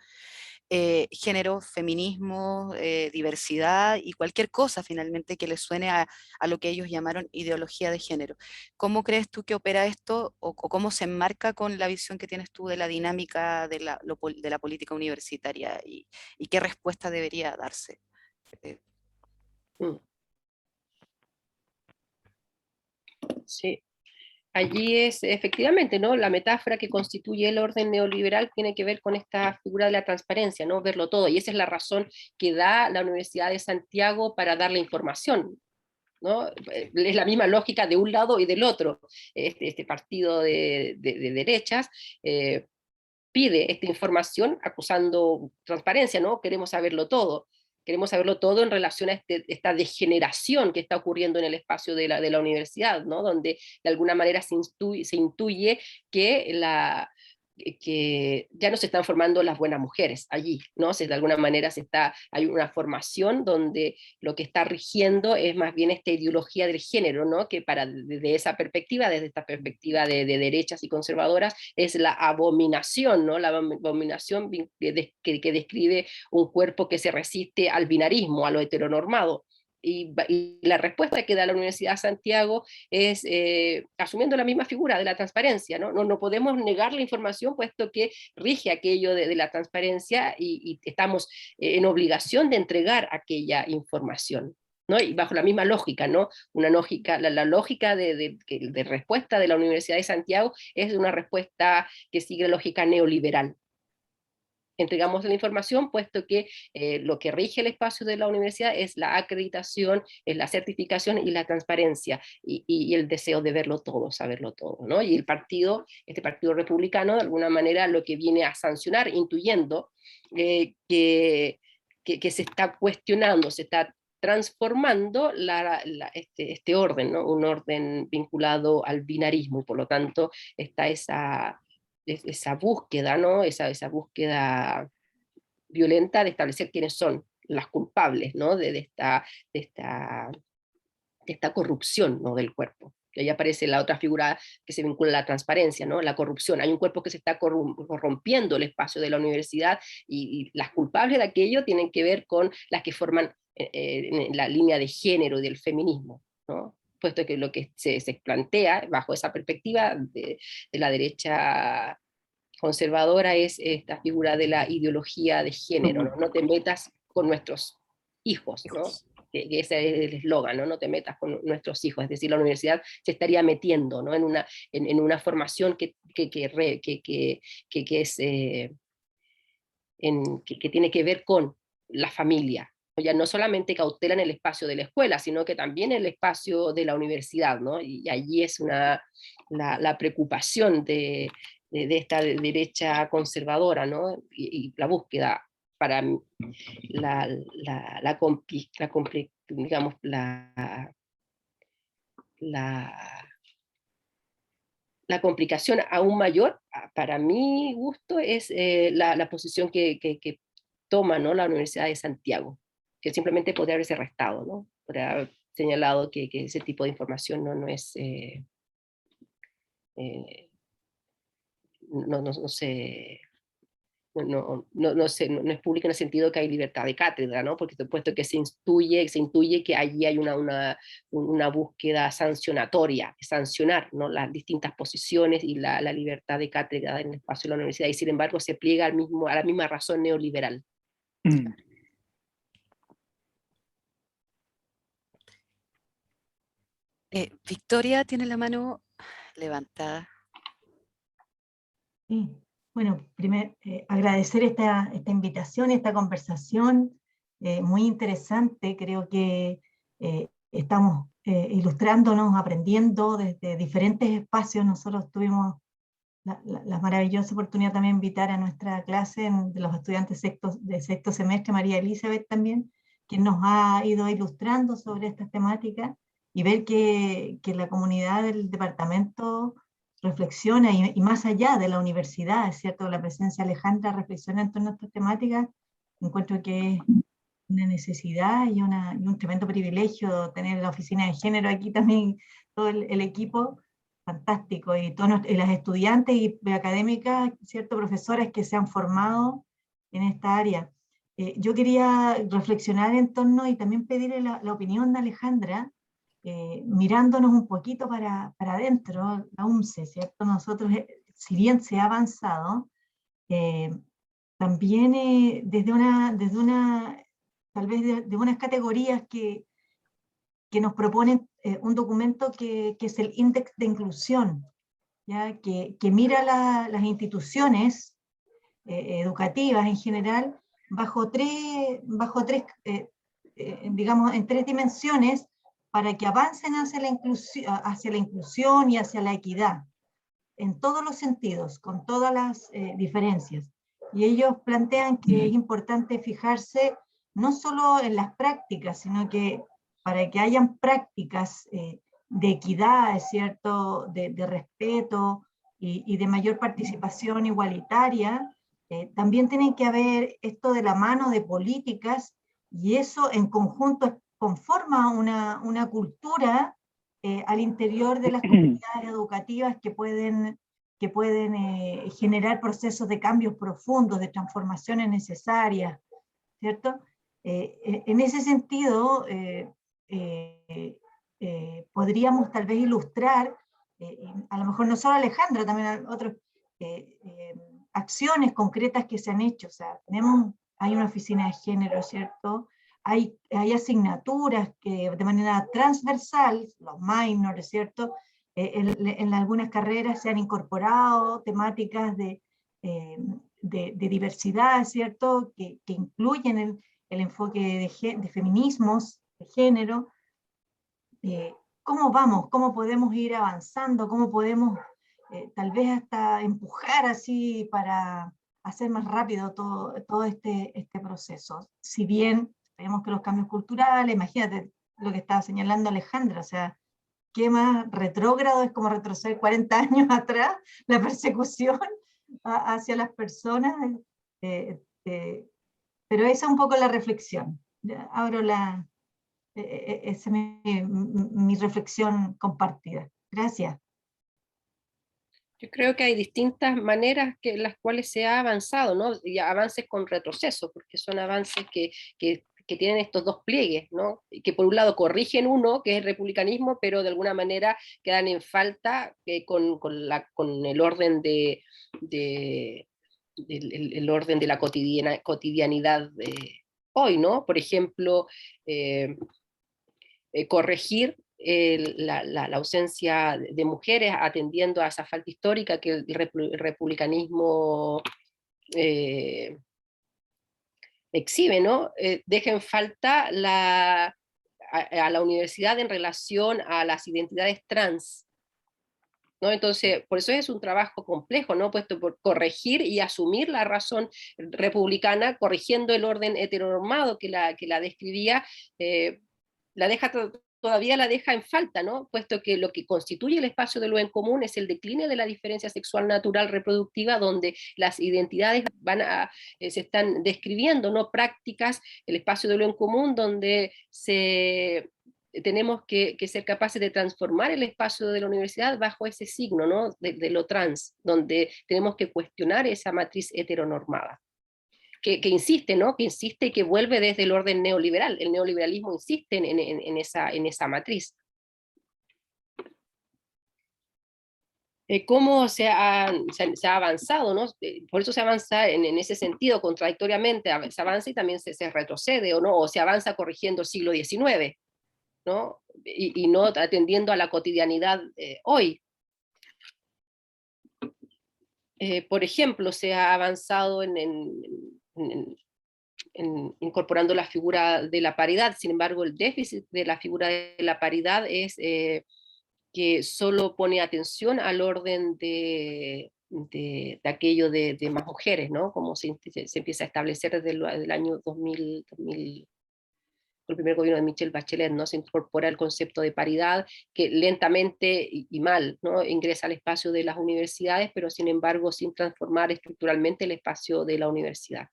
Género, feminismo, diversidad y cualquier cosa finalmente que les suene a lo que ellos llamaron ideología de género. ¿Cómo crees tú que opera esto o cómo se enmarca con la visión que tienes tú de la dinámica de la política universitaria y qué respuesta debería darse? Sí, allí es efectivamente, ¿no? La metáfora que constituye el orden neoliberal tiene que ver con esta figura de la transparencia, ¿no? Verlo todo, y esa es la razón que da la Universidad de Santiago para dar la información, ¿no? Es la misma lógica de un lado y del otro. Este partido de derechas pide esta información acusando transparencia, ¿no? Queremos saberlo todo en relación a esta degeneración que está ocurriendo en el espacio de la universidad, ¿no? Donde de alguna manera se intuye que ya no se están formando las buenas mujeres allí, ¿no? De alguna manera hay una formación donde lo que está rigiendo es más bien esta ideología del género, ¿no? Que desde esta perspectiva de derechas y conservadoras, es la abominación, ¿no? La abominación que describe un cuerpo que se resiste al binarismo, a lo heteronormado. Y la respuesta que da la Universidad de Santiago es asumiendo la misma figura de la transparencia, ¿no? No podemos negar la información puesto que rige aquello de la transparencia y estamos en obligación de entregar aquella información, ¿no? Y bajo la misma lógica, ¿no? Una lógica, la lógica de respuesta de la Universidad de Santiago es una respuesta que sigue la lógica neoliberal. Entregamos la información, puesto que lo que rige el espacio de la universidad es la acreditación, es la certificación y la transparencia, y el deseo de verlo todo, saberlo todo, ¿no? Y este partido republicano, de alguna manera, lo que viene a sancionar, intuyendo que se está cuestionando, se está transformando este orden, ¿no? Un orden vinculado al binarismo, y por lo tanto está esa búsqueda, ¿no? Esa búsqueda violenta de establecer quiénes son las culpables, ¿no? De esta corrupción, ¿no? Del cuerpo. Y ahí aparece la otra figura que se vincula a la transparencia, ¿no? La corrupción. Hay un cuerpo que se está corrompiendo el espacio de la universidad, y las culpables de aquello tienen que ver con las que forman en la línea de género y del feminismo, ¿no? Puesto que lo que se plantea bajo esa perspectiva de la derecha conservadora es esta figura de la ideología de género, ¿no? No te metas con nuestros hijos, ¿no? Que ese es el eslogan, ¿no? No te metas con nuestros hijos, es decir, la universidad se estaría metiendo, ¿no? en una formación que tiene que ver con la familia. Ya no solamente cautelan el espacio de la escuela, sino que también el espacio de la universidad, ¿no? Y allí es la preocupación de esta derecha conservadora, ¿no? Y la búsqueda para digamos, la complicación aún mayor, para mi gusto, es la posición que toma, ¿no? La Universidad de Santiago, que simplemente podría haberse restado, ¿no? Podría haber señalado que ese tipo de información no es... no es pública en el sentido que hay libertad de cátedra, ¿no? Porque puesto que se intuye que allí hay una búsqueda sancionatoria, sancionar, ¿no? Las distintas posiciones y la libertad de cátedra en el espacio de la universidad, y sin embargo se pliega a la misma razón neoliberal. Victoria tiene la mano levantada. Sí. Bueno, primero agradecer esta invitación, esta conversación, muy interesante. Creo que estamos ilustrándonos, aprendiendo desde diferentes espacios. Nosotros tuvimos la maravillosa oportunidad también de invitar a nuestra clase de los estudiantes de sexto semestre, María Elizabeth también, quien nos ha ido ilustrando sobre estas temáticas, y ver que la comunidad del departamento reflexiona, y más allá de la universidad, es cierto, la presencia de Alejandra reflexiona en torno a estas temáticas. Encuentro que es una necesidad y un tremendo privilegio tener la oficina de género aquí también, todo el equipo fantástico, y las estudiantes y académicas, ¿cierto?, profesoras que se han formado en esta área. Yo quería reflexionar en torno y también pedirle la opinión de Alejandra, mirándonos un poquito para adentro, la UMCE, ¿cierto? Nosotros, si bien se ha avanzado, también desde una tal vez de unas categorías que nos proponen un documento que es el índice de inclusión, ¿ya? Que mira las instituciones educativas en general digamos, en tres dimensiones, para que avancen hacia la inclusión y hacia la equidad, en todos los sentidos, con todas las diferencias. Y ellos plantean que es importante fijarse no solo en las prácticas, sino que para que hayan prácticas de equidad, es cierto, de respeto y de mayor participación igualitaria, también tienen que haber esto de la mano de políticas, y eso en conjunto conforma una cultura al interior de las comunidades educativas que pueden generar procesos de cambios profundos, de transformaciones necesarias, ¿cierto? En ese sentido, podríamos tal vez ilustrar, a lo mejor no solo Alejandra, también otras acciones concretas que se han hecho. O sea, hay una oficina de género, ¿cierto? Hay asignaturas que de manera transversal, los minors, ¿cierto? En algunas carreras se han incorporado temáticas de diversidad, ¿cierto? Que incluyen el enfoque de feminismos, de género. ¿Cómo vamos? ¿Cómo podemos ir avanzando? ¿Cómo podemos tal vez hasta empujar así para hacer más rápido todo este proceso? Si bien tenemos que los cambios culturales, imagínate lo que estaba señalando Alejandra, o sea, ¿qué más retrógrado es como retroceder 40 años atrás, la persecución hacia las personas? Pero esa es un poco la reflexión. Abro esa es mi reflexión compartida. Gracias. Yo creo que hay distintas maneras en las cuales se ha avanzado, ¿no? Y avances con retroceso, porque son avances que tienen estos dos pliegues, ¿no? Que por un lado corrigen uno, que es el republicanismo, pero de alguna manera quedan en falta con el orden el orden de la cotidianidad hoy, ¿no? Por ejemplo, corregir la ausencia de mujeres, atendiendo a esa falta histórica que el republicanismo exhibe, ¿no? Deja en falta a la universidad en relación a las identidades trans, ¿no? Entonces, por eso es un trabajo complejo, ¿no? Puesto por corregir y asumir la razón republicana, corrigiendo el orden heteronormado que la describía, todavía la deja en falta, ¿no? Puesto que lo que constituye el espacio de lo en común es el decline de la diferencia sexual natural reproductiva, donde las identidades se están describiendo, ¿no? Prácticas, el espacio de lo en común, donde tenemos que ser capaces de transformar el espacio de la universidad bajo ese signo, ¿no? de lo trans, donde tenemos que cuestionar esa matriz heteronormada. Que insiste, ¿no? Que insiste y que vuelve desde el orden neoliberal. El neoliberalismo insiste en esa matriz. ¿Cómo se ha avanzado, ¿no? Por eso se avanza en ese sentido, contradictoriamente, se avanza y también se retrocede, ¿o no? O se avanza corrigiendo el siglo XIX, ¿no? Y no atendiendo a la cotidianidad hoy. Por ejemplo, se ha avanzado incorporando la figura de la paridad. Sin embargo, el déficit de la figura de la paridad es que solo pone atención al orden de aquello de más mujeres, ¿no? Como se empieza a establecer desde el año 2000, el primer gobierno de Michelle Bachelet, ¿no? Se incorpora el concepto de paridad, que lentamente y mal, ¿no? Ingresa al espacio de las universidades, pero sin embargo sin transformar estructuralmente el espacio de la universidad.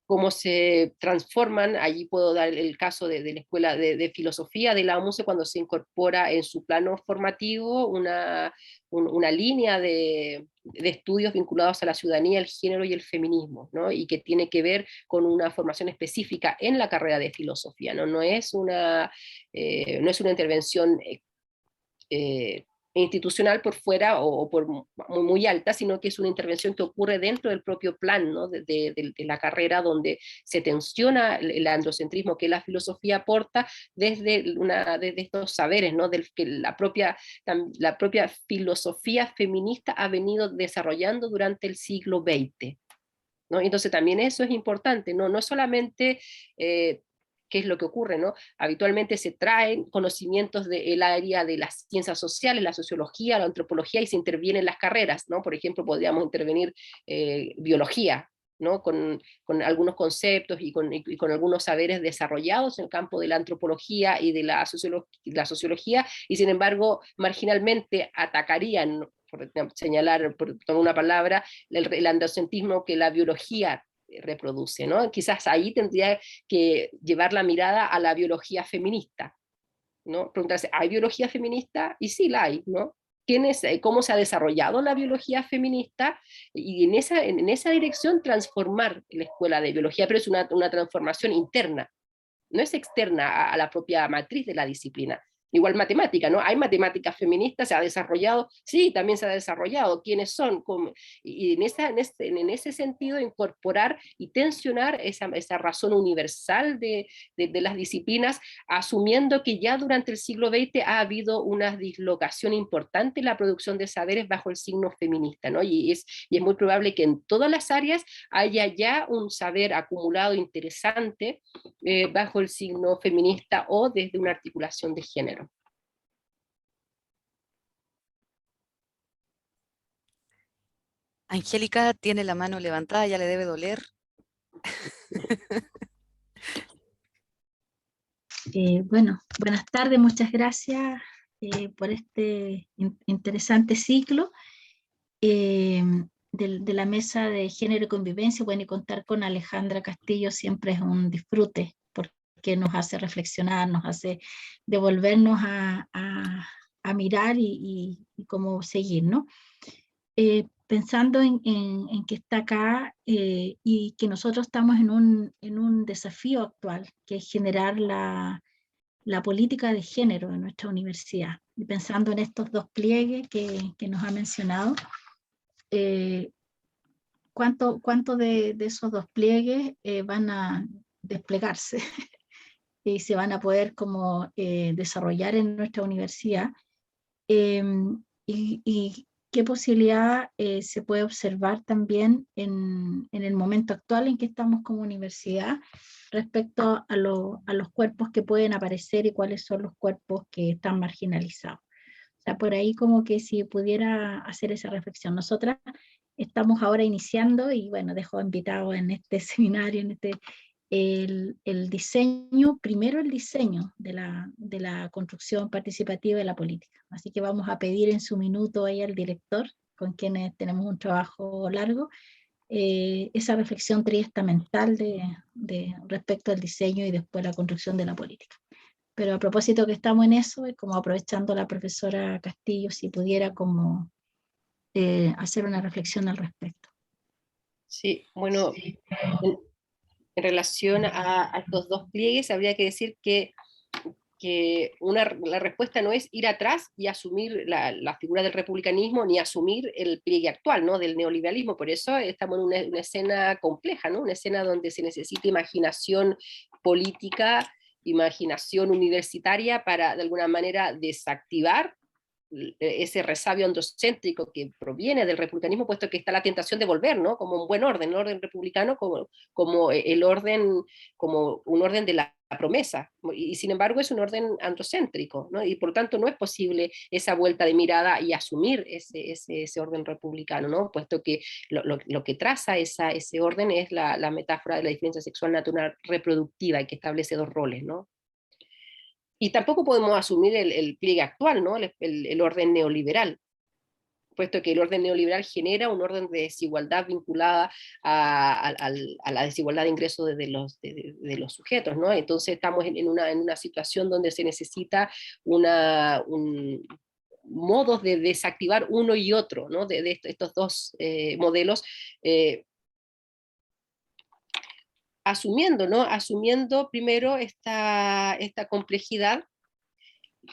Cómo se transforman, allí puedo dar el caso de la Escuela de Filosofía de la UNCE, cuando se incorpora en su plano formativo una línea de estudios vinculados a la ciudadanía, el género y el feminismo, ¿no? Y que tiene que ver con una formación específica en la carrera de filosofía, ¿no? No es una intervención institucional por fuera o por muy alta, sino que es una intervención que ocurre dentro del propio plan, ¿no? de la carrera, donde se tensiona el androcentrismo que la filosofía aporta desde estos saberes, ¿no? Que la propia filosofía feminista ha venido desarrollando durante el siglo XX, ¿no? Entonces también eso es importante, no solamente qué es lo que ocurre, ¿no? Habitualmente se traen conocimientos del área de las ciencias sociales, la sociología, la antropología, y se intervienen las carreras, ¿no? Por ejemplo, podríamos intervenir biología, ¿no? Con algunos conceptos y con algunos saberes desarrollados en el campo de la antropología y de la sociología, y sin embargo, marginalmente atacarían, por señalar, por tomar una palabra, el androcentrismo que la biología reproduce, ¿no? Quizás ahí tendría que llevar la mirada a la biología feminista, ¿no? Preguntarse, ¿hay biología feminista? Y sí la hay, ¿no? ¿Cómo se ha desarrollado la biología feminista? Y en esa dirección transformar la escuela de biología, pero es una transformación interna, no es externa a la propia matriz de la disciplina. Igual matemática, ¿no? Hay matemáticas feministas, se ha desarrollado, sí, también se ha desarrollado, ¿quiénes son? Y en ese sentido incorporar y tensionar esa razón universal de las disciplinas, asumiendo que ya durante el siglo XX ha habido una dislocación importante en la producción de saberes bajo el signo feminista, ¿no? Y es muy probable que en todas las áreas haya ya un saber acumulado interesante bajo el signo feminista o desde una articulación de género. Angélica tiene la mano levantada, ya le debe doler. Bueno, buenas tardes, muchas gracias por este interesante ciclo de la Mesa de Género y Convivencia. Bueno, y contar con Alejandra Castillo siempre es un disfrute, porque nos hace reflexionar, nos hace devolvernos a mirar y cómo seguir, ¿no? Pensando en que está acá y que nosotros estamos en un desafío actual, que es generar la política de género en nuestra universidad. Y pensando en estos dos pliegues que nos ha mencionado, ¿cuánto de esos dos pliegues van a desplegarse y se van a poder como desarrollar en nuestra universidad? Y qué posibilidad se puede observar también en el momento actual en que estamos como universidad respecto a los cuerpos que pueden aparecer y cuáles son los cuerpos que están marginalizados. O sea, por ahí como que si pudiera hacer esa reflexión. Nosotras estamos ahora iniciando, y bueno, dejo invitado en este seminario, el diseño, primero el diseño de la construcción participativa de la política. Así que vamos a pedir en su minuto ahí al director, con quienes tenemos un trabajo largo, esa reflexión triestamental respecto al diseño y después la construcción de la política. Pero a propósito que estamos en eso, y como aprovechando a la profesora Castillo, si pudiera como hacer una reflexión al respecto. Sí, bueno, en relación a estos dos pliegues, habría que decir que la respuesta no es ir atrás y asumir la figura del republicanismo, ni asumir el pliegue actual, ¿no? Del neoliberalismo. Por eso estamos en una escena compleja, ¿no? Una escena donde se necesita imaginación política, imaginación universitaria para de alguna manera desactivar ese resabio androcéntrico que proviene del republicanismo, puesto que está la tentación de volver, ¿no? Como un buen orden, el orden republicano como el orden, como un orden de la promesa, y sin embargo es un orden androcéntrico, ¿no? Y por tanto no es posible esa vuelta de mirada y asumir ese orden republicano, ¿no? Puesto que lo que traza ese orden es la metáfora de la diferencia sexual natural reproductiva, y que establece dos roles, ¿no? Y tampoco podemos asumir el pliegue actual, ¿no? El orden neoliberal, puesto que el orden neoliberal genera un orden de desigualdad vinculada a la desigualdad de ingresos de los sujetos, ¿no? Entonces estamos en una situación donde se necesita modos de desactivar uno y otro, ¿no? De estos dos modelos, asumiendo, ¿no? Asumiendo primero esta complejidad,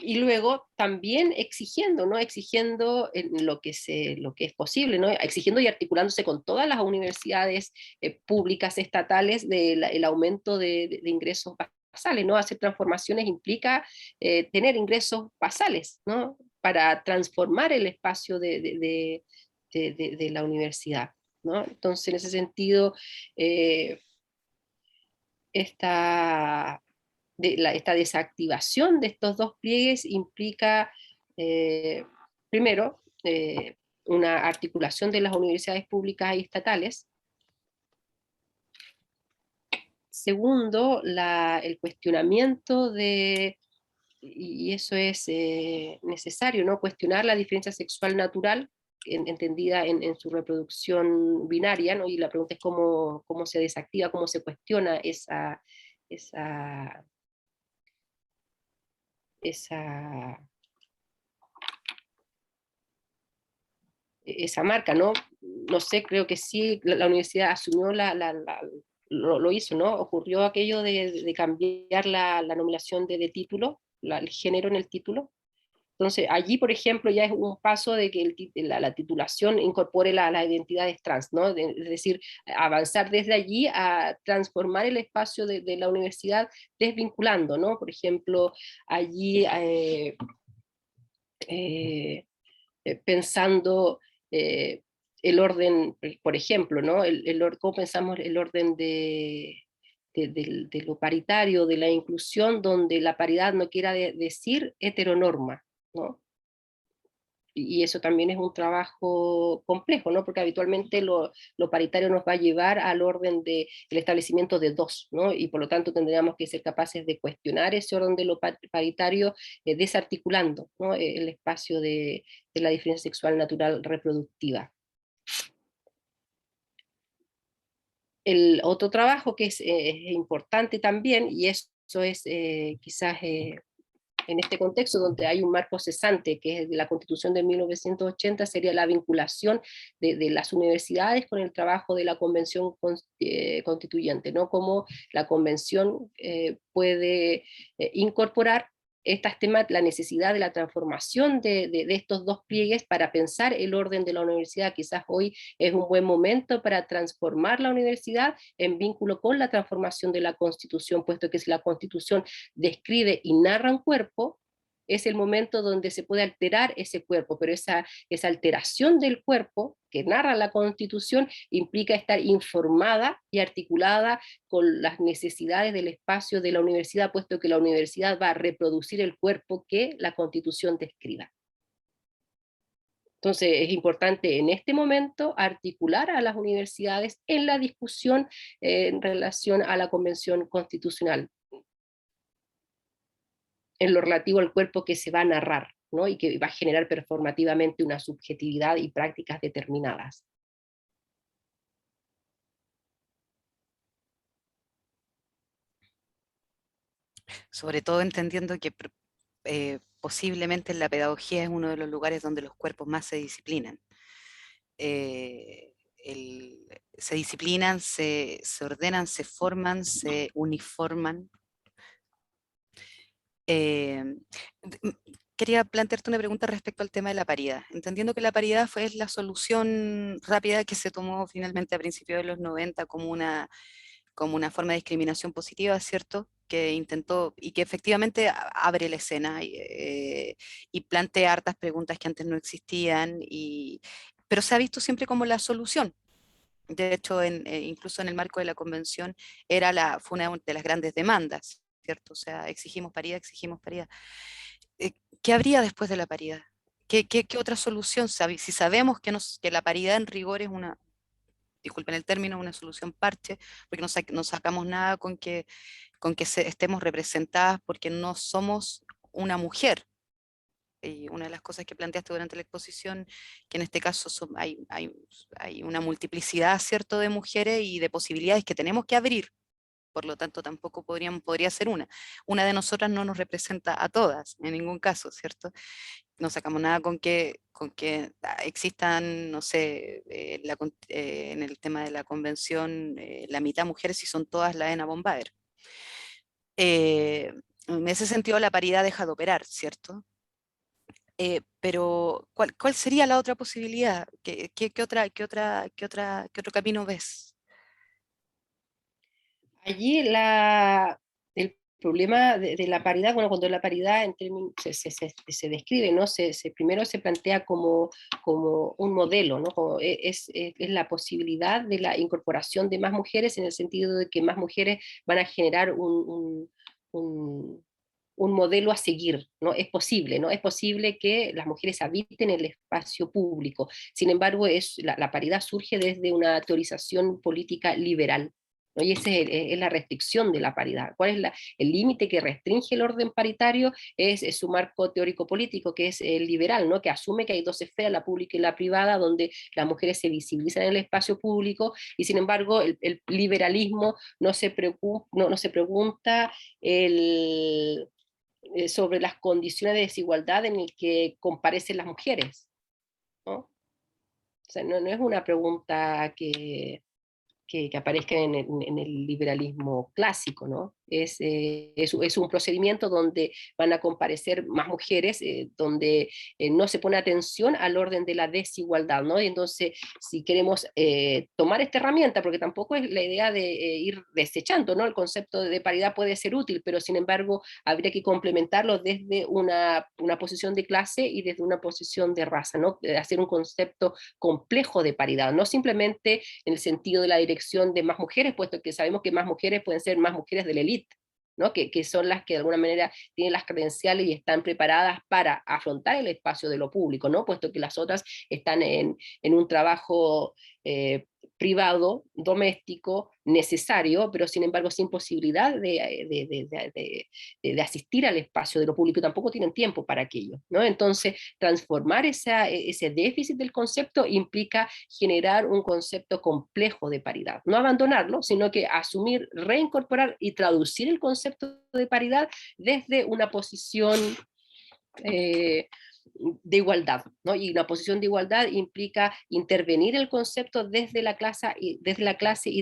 y luego también exigiendo, ¿no? Exigiendo lo que es posible, ¿no? Exigiendo y articulándose con todas las universidades públicas estatales el aumento de ingresos basales, ¿no? Hacer transformaciones implica tener ingresos basales, ¿no? Para transformar el espacio de la universidad, ¿no? Entonces, en ese sentido, esta desactivación de estos dos pliegues implica, primero, una articulación de las universidades públicas y estatales. Segundo, el cuestionamiento y eso es necesario, ¿no? Cuestionar la diferencia sexual natural, entendida en su reproducción binaria, ¿no? Y la pregunta es cómo se desactiva, cómo se cuestiona esa marca, ¿no? No sé, creo que sí, la universidad asumió lo hizo, ¿no? Ocurrió aquello de cambiar la nominación de título, el género en el título. Entonces, allí, por ejemplo, ya es un paso de que la titulación incorpore las identidades trans, ¿no? Es decir, avanzar desde allí a transformar el espacio de la universidad, desvinculando, ¿no? Por ejemplo, allí pensando el orden, por ejemplo, ¿no? ¿Cómo pensamos el orden de lo paritario, de la inclusión, donde la paridad no quiera decir heteronorma, ¿no? Y eso también es un trabajo complejo, ¿no? Porque habitualmente lo paritario nos va a llevar al orden del establecimiento de dos, ¿no? Y por lo tanto tendríamos que ser capaces de cuestionar ese orden de lo paritario, desarticulando, ¿no? El espacio de la diferencia sexual natural reproductiva. El otro trabajo que es importante también, y eso es quizás en este contexto donde hay un marco cesante, que es de la Constitución de 1980, sería la vinculación de las universidades con el trabajo de la Convención Constituyente, ¿no? Cómo la Convención puede incorporar estas temas, la necesidad de la transformación de estos dos pliegues para pensar el orden de la universidad. Quizás hoy es un buen momento para transformar la universidad en vínculo con la transformación de la Constitución, puesto que si la Constitución describe y narra un cuerpo, es el momento donde se puede alterar ese cuerpo, pero esa alteración del cuerpo que narra la Constitución implica estar informada y articulada con las necesidades del espacio de la universidad, puesto que la universidad va a reproducir el cuerpo que la Constitución describa. Entonces es importante en este momento articular a las universidades en la discusión en relación a la Convención Constitucional, en lo relativo al cuerpo que se va a narrar, ¿no? Y que va a generar performativamente una subjetividad y prácticas determinadas. Sobre todo entendiendo que posiblemente la pedagogía es uno de los lugares donde los cuerpos más se disciplinan. Se disciplinan, se ordenan, se forman, se uniforman. Quería plantearte una pregunta respecto al tema de la paridad, entendiendo que la paridad fue la solución rápida que se tomó finalmente a principios de los 90 como como una forma de discriminación positiva, ¿cierto? Que intentó y que efectivamente abre la escena y plantea hartas preguntas que antes no existían, pero se ha visto siempre como la solución. De hecho, incluso en el marco de la convención fue una de las grandes demandas, ¿cierto? O sea, exigimos paridad, exigimos paridad. ¿Qué habría después de la paridad? ¿Qué otra solución? Si sabemos que la paridad en rigor es una, disculpen el término, una solución parche, porque no sacamos nada con que estemos representadas porque no somos una mujer. Y una de las cosas que planteaste durante la exposición, que en este caso hay una multiplicidad, ¿cierto?, de mujeres y de posibilidades que tenemos que abrir. Por lo tanto, tampoco podría ser una. Una de nosotras no nos representa a todas, en ningún caso, ¿cierto? No sacamos nada con que existan, no sé, en el tema de la convención, la mitad mujeres y son todas la ENA Bombaer. En ese sentido, la paridad deja de operar, ¿cierto? Pero, ¿cuál sería la otra posibilidad? ¿Qué otro camino ves? Allí el problema de la paridad, bueno, cuando la paridad en términos, se describe, ¿no? Primero se plantea como un modelo, ¿no? Es la posibilidad de la incorporación de más mujeres en el sentido de que más mujeres van a generar un modelo a seguir, ¿no? Es posible, ¿no? Es posible que las mujeres habiten el espacio público. Sin embargo, la paridad surge desde una teorización política liberal, ¿no? Y esa es la restricción de la paridad. ¿Cuál es el límite que restringe el orden paritario? Es su marco teórico-político, que es el liberal, ¿no? Que asume que hay dos esferas, la pública y la privada, donde las mujeres se visibilizan en el espacio público, y sin embargo el liberalismo no se pregunta sobre las condiciones de desigualdad en el que comparecen las mujeres, ¿no? O sea, no es una pregunta que aparezca en el liberalismo clásico, ¿no? Es un procedimiento donde van a comparecer más mujeres, donde no se pone atención al orden de la desigualdad, ¿no? Y entonces, si queremos tomar esta herramienta, porque tampoco es la idea de ir desechando, ¿no? El concepto de paridad puede ser útil, pero sin embargo habría que complementarlo desde una posición de clase y desde una posición de raza, ¿no? Hacer un concepto complejo de paridad, no simplemente en el sentido de la dirección de más mujeres, puesto que sabemos que más mujeres pueden ser más mujeres de la élite, ¿no? Que son las que de alguna manera tienen las credenciales y están preparadas para afrontar el espacio de lo público, ¿no? Puesto que las otras están en un trabajo privado, doméstico, necesario, pero sin embargo sin posibilidad de asistir al espacio de lo público, tampoco tienen tiempo para aquello, ¿no? Entonces, transformar ese déficit del concepto implica generar un concepto complejo de paridad, no abandonarlo, sino que asumir, reincorporar y traducir el concepto de paridad desde una posición de igualdad, ¿no? Y una posición de igualdad implica intervenir el concepto desde la clase y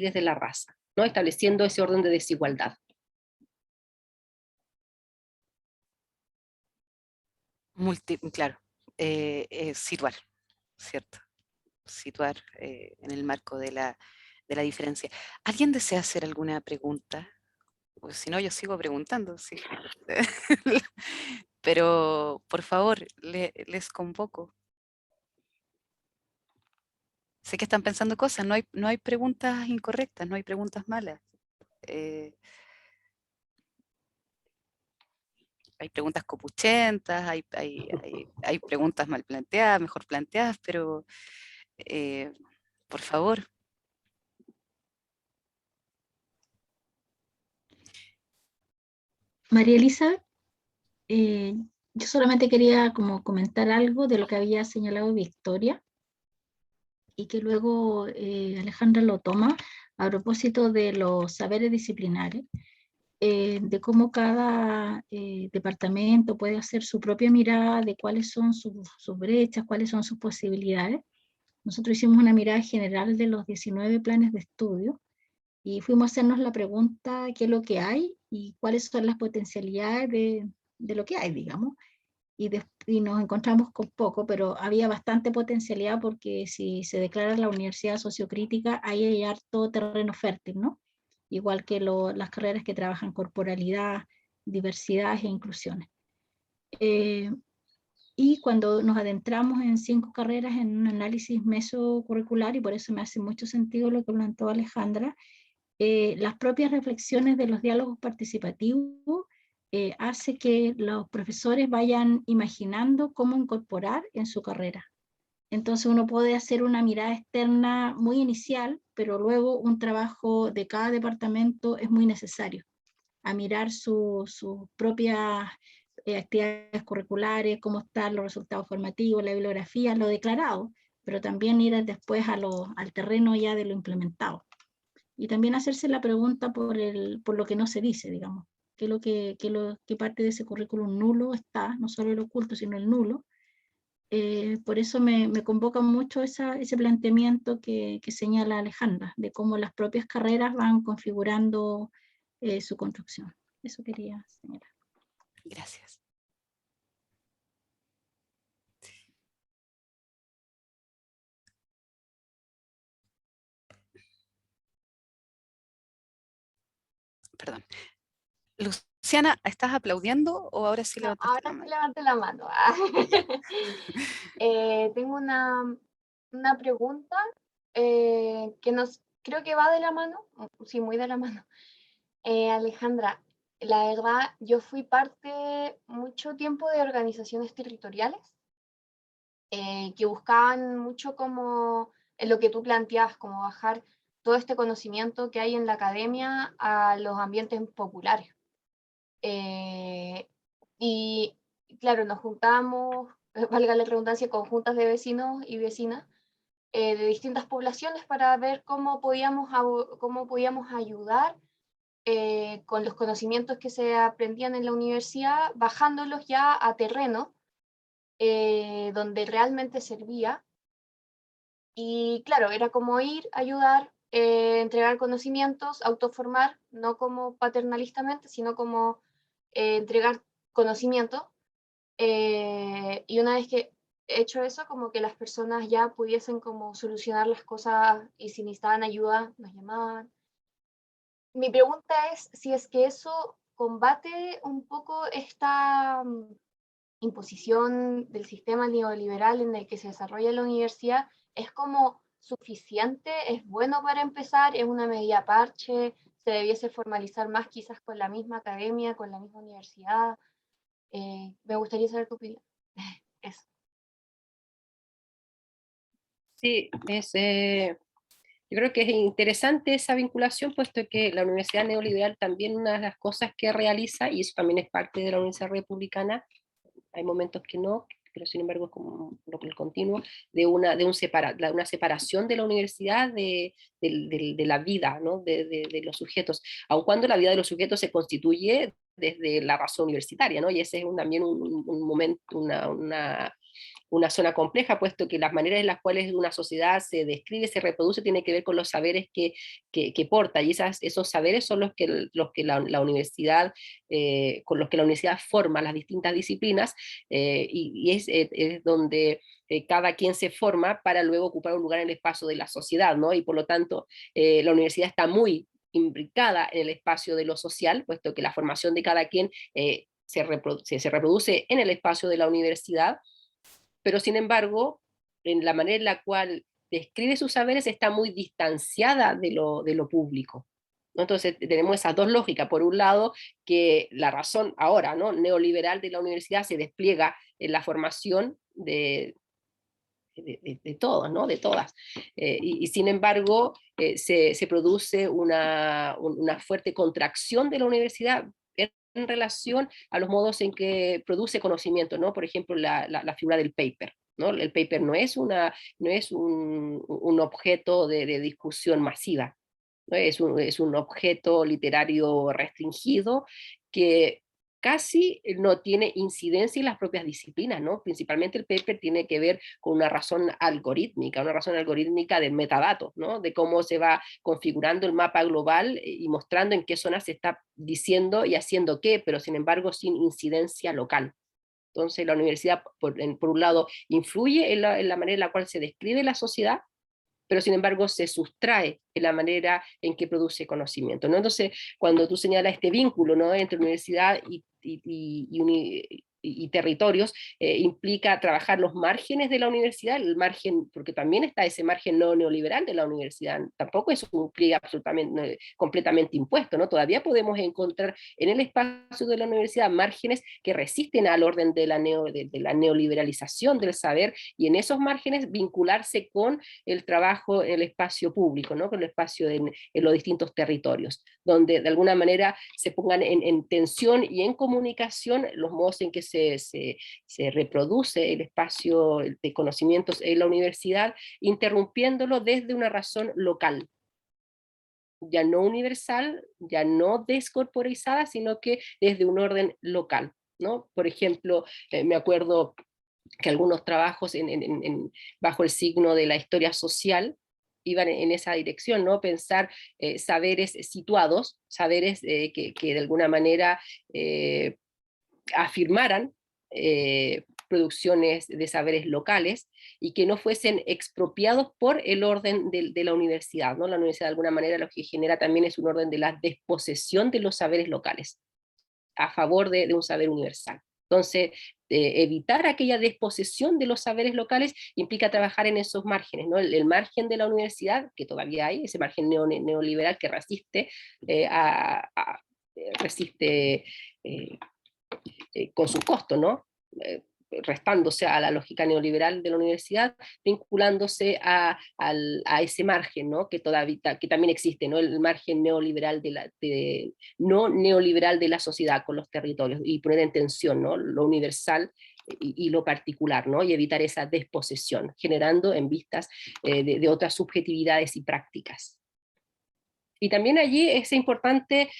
desde la raza, ¿no? Estableciendo ese orden de desigualdad. Claro, situar, ¿cierto? Situar en el marco de la diferencia. ¿Alguien desea hacer alguna pregunta? Pues si no, yo sigo preguntando, sí. Pero, por favor, les convoco. Sé que están pensando cosas, no hay preguntas incorrectas, no hay preguntas malas. Hay preguntas copuchentas, hay preguntas mal planteadas, mejor planteadas, pero por favor. María Elisa, yo solamente quería como comentar algo de lo que había señalado Victoria y que luego Alejandra lo toma a propósito de los saberes disciplinares, de cómo cada departamento puede hacer su propia mirada de cuáles son sus brechas, cuáles son sus posibilidades. Nosotros hicimos una mirada general de los 19 planes de estudio y fuimos a hacernos la pregunta qué es lo que hay y cuáles son las potencialidades de lo que hay, digamos. Y nos encontramos con poco, pero había bastante potencialidad porque si se declara la universidad sociocrítica, ahí hay harto terreno fértil, ¿no? igual que las carreras que trabajan corporalidad, diversidad e inclusiones. Y cuando nos adentramos en 5 carreras en un análisis mesocurricular, y por eso me hace mucho sentido lo que planteó Alejandra, las propias reflexiones de los diálogos participativos hace que los profesores vayan imaginando cómo incorporar en su carrera. Entonces uno puede hacer una mirada externa muy inicial, pero luego un trabajo de cada departamento es muy necesario, a mirar sus propias actividades curriculares, cómo están los resultados formativos, la bibliografía, lo declarado, pero también ir después al terreno ya de lo implementado. Y también hacerse la pregunta por lo que no se dice, digamos, qué parte de ese currículum nulo está, no solo el oculto, sino el nulo. Por eso me convoca mucho ese planteamiento que señala Alejandra, de cómo las propias carreras van configurando su construcción. Eso quería señalar. Gracias. Perdón. Luciana, ¿estás aplaudiendo o ahora sí No, levantaste ahora la sí mano? levanté la mano. Tengo una pregunta creo que va de la mano, sí, muy de la mano. Alejandra, la verdad, yo fui parte mucho tiempo de organizaciones territoriales que buscaban mucho como en lo que tú planteabas, como bajar todo este conocimiento que hay en la academia a los ambientes populares. Y claro, nos juntamos, valga la redundancia, con juntas de vecinos y vecinas de distintas poblaciones para ver cómo podíamos ayudar con los conocimientos que se aprendían en la universidad, bajándolos ya a terreno, donde realmente servía. Y claro, era como ir, ayudar, entregar conocimientos, autoformar, no como paternalistamente, sino como entregar conocimiento. Y una vez que he hecho eso, como que las personas ya pudiesen como solucionar las cosas y si necesitaban ayuda, nos llamaban. Mi pregunta es si es que eso combate un poco esta imposición del sistema neoliberal en el que se desarrolla la universidad. ¿Es como suficiente? ¿Es bueno para empezar? ¿Es una medida parche? ¿Se debiese formalizar más quizás con la misma academia, con la misma universidad? Me gustaría saber tu opinión. Eso. Sí, yo creo que es interesante esa vinculación, puesto que la Universidad Neoliberal también una de las cosas que realiza, y eso también es parte de la Universidad Republicana, hay momentos que no, pero sin embargo es como el continuo, de una separación de la universidad de la vida, ¿no? de los sujetos, aun cuando la vida de los sujetos se constituye desde la razón universitaria, ¿no? Y ese es también un momento, una zona compleja, puesto que las maneras en las cuales una sociedad se describe, se reproduce, tiene que ver con los saberes que porta, y esos saberes son los que la universidad, con los que la universidad forma las distintas disciplinas, y es donde cada quien se forma para luego ocupar un lugar en el espacio de la sociedad, ¿no? Y por lo tanto, la universidad está muy imbricada en el espacio de lo social, puesto que la formación de cada quien se reproduce en el espacio de la universidad, pero sin embargo, en la manera en la cual describe sus saberes está muy distanciada de lo público. ¿No? Entonces tenemos esas dos lógicas. Por un lado, que la razón ahora, ¿no? neoliberal de la universidad se despliega en la formación de todos, ¿no? de todas. Y sin embargo, se produce una fuerte contracción de la universidad en relación a los modos en que produce conocimiento, ¿no? Por ejemplo, la figura del paper, ¿no? El paper no es un objeto de discusión masiva, ¿no? Es un objeto literario restringido que casi no tiene incidencia en las propias disciplinas, ¿no? Principalmente el paper tiene que ver con una razón algorítmica del metadato, ¿no? De cómo se va configurando el mapa global y mostrando en qué zonas se está diciendo y haciendo qué, pero sin embargo sin incidencia local. Entonces la universidad, por un lado, influye en la manera en la cual se describe la sociedad, pero sin embargo se sustrae en la manera en que produce conocimiento, ¿no? Entonces, cuando tú señalas este vínculo, ¿no?, entre universidad y territorios, implica trabajar los márgenes de la universidad, el margen, porque también está ese margen no neoliberal de la universidad, tampoco es un pliegue absolutamente, completamente impuesto, ¿no? Todavía podemos encontrar en el espacio de la universidad márgenes que resisten al orden de la neoliberalización del saber, y en esos márgenes vincularse con el trabajo en el espacio público, ¿no?, con el espacio en los distintos territorios, donde de alguna manera se pongan en tensión y en comunicación los modos en que se reproduce el espacio de conocimientos en la universidad, interrumpiéndolo desde una razón local, ya no universal, ya no descorporizada, sino que desde un orden local, ¿no? Por ejemplo, me acuerdo que algunos trabajos bajo el signo de la historia social iban en esa dirección, ¿no? Pensar saberes situados, saberes que de alguna manera afirmaran producciones de saberes locales y que no fuesen expropiados por el orden de la universidad, ¿no? La universidad de alguna manera lo que genera también es un orden de la desposesión de los saberes locales, a favor de un saber universal. Entonces, evitar aquella desposesión de los saberes locales implica trabajar en esos márgenes, ¿no? El margen de la universidad, que todavía hay, ese margen neoliberal que resiste, resiste con sus costos, ¿no? Restándose a la lógica neoliberal de la universidad, vinculándose a ese margen, ¿no?, que también existe, ¿no?, el margen neoliberal no neoliberal de la sociedad con los territorios, y poner en tensión, ¿no?, lo universal y lo particular, ¿no?, y evitar esa desposesión, generando en vistas de otras subjetividades y prácticas. Y también allí es importante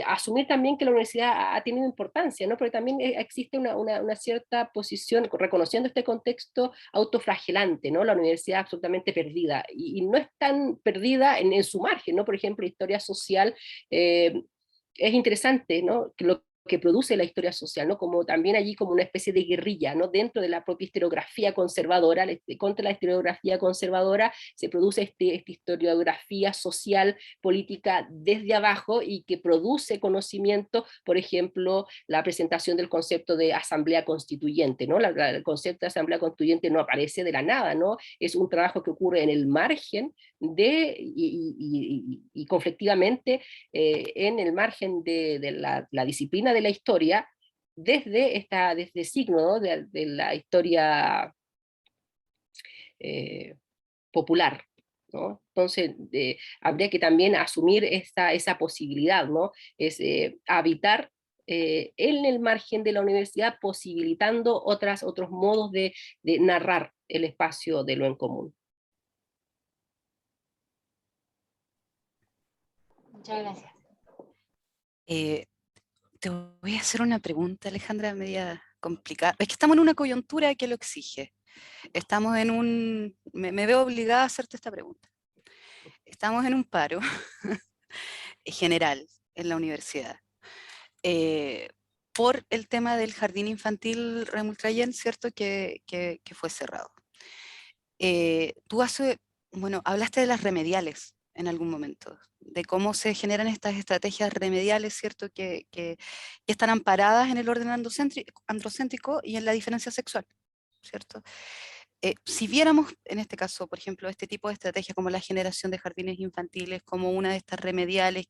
asumir también que la universidad ha tenido importancia, ¿no? Porque también existe una cierta posición, reconociendo este contexto autoflagelante, ¿no? La universidad absolutamente perdida, y no es tan perdida en su margen, ¿no? Por ejemplo, historia social, es interesante, ¿no?, que lo que produce la historia social, ¿no?, como también allí como una especie de guerrilla, ¿no?, dentro de la propia historiografía conservadora, contra la historiografía conservadora se produce esta historiografía social, política desde abajo, y que produce conocimiento, por ejemplo, la presentación del concepto de asamblea constituyente, ¿no? El concepto de asamblea constituyente no aparece de la nada, ¿no? Es un trabajo que ocurre en el margen y conflictivamente en el margen de la disciplina de la historia, desde signo, ¿no?, de la historia popular, ¿no? Entonces, habría que también asumir esa posibilidad, ¿no? Es habitar en el margen de la universidad, posibilitando otros modos de narrar el espacio de lo en común. Muchas gracias. Te voy a hacer una pregunta, Alejandra, media complicada. Es que estamos en una coyuntura que lo exige. Estamos en me veo obligada a hacerte esta pregunta. Estamos en un paro general en la universidad por el tema del jardín infantil Raymond Trayen, ¿cierto?, que fue cerrado. Tú hablaste de las remediales en algún momento, de cómo se generan estas estrategias remediales, ¿cierto?, que están amparadas en el orden androcéntrico y en la diferencia sexual, ¿cierto? Si viéramos en este caso, por ejemplo, este tipo de estrategias como la generación de jardines infantiles, como una de estas remediales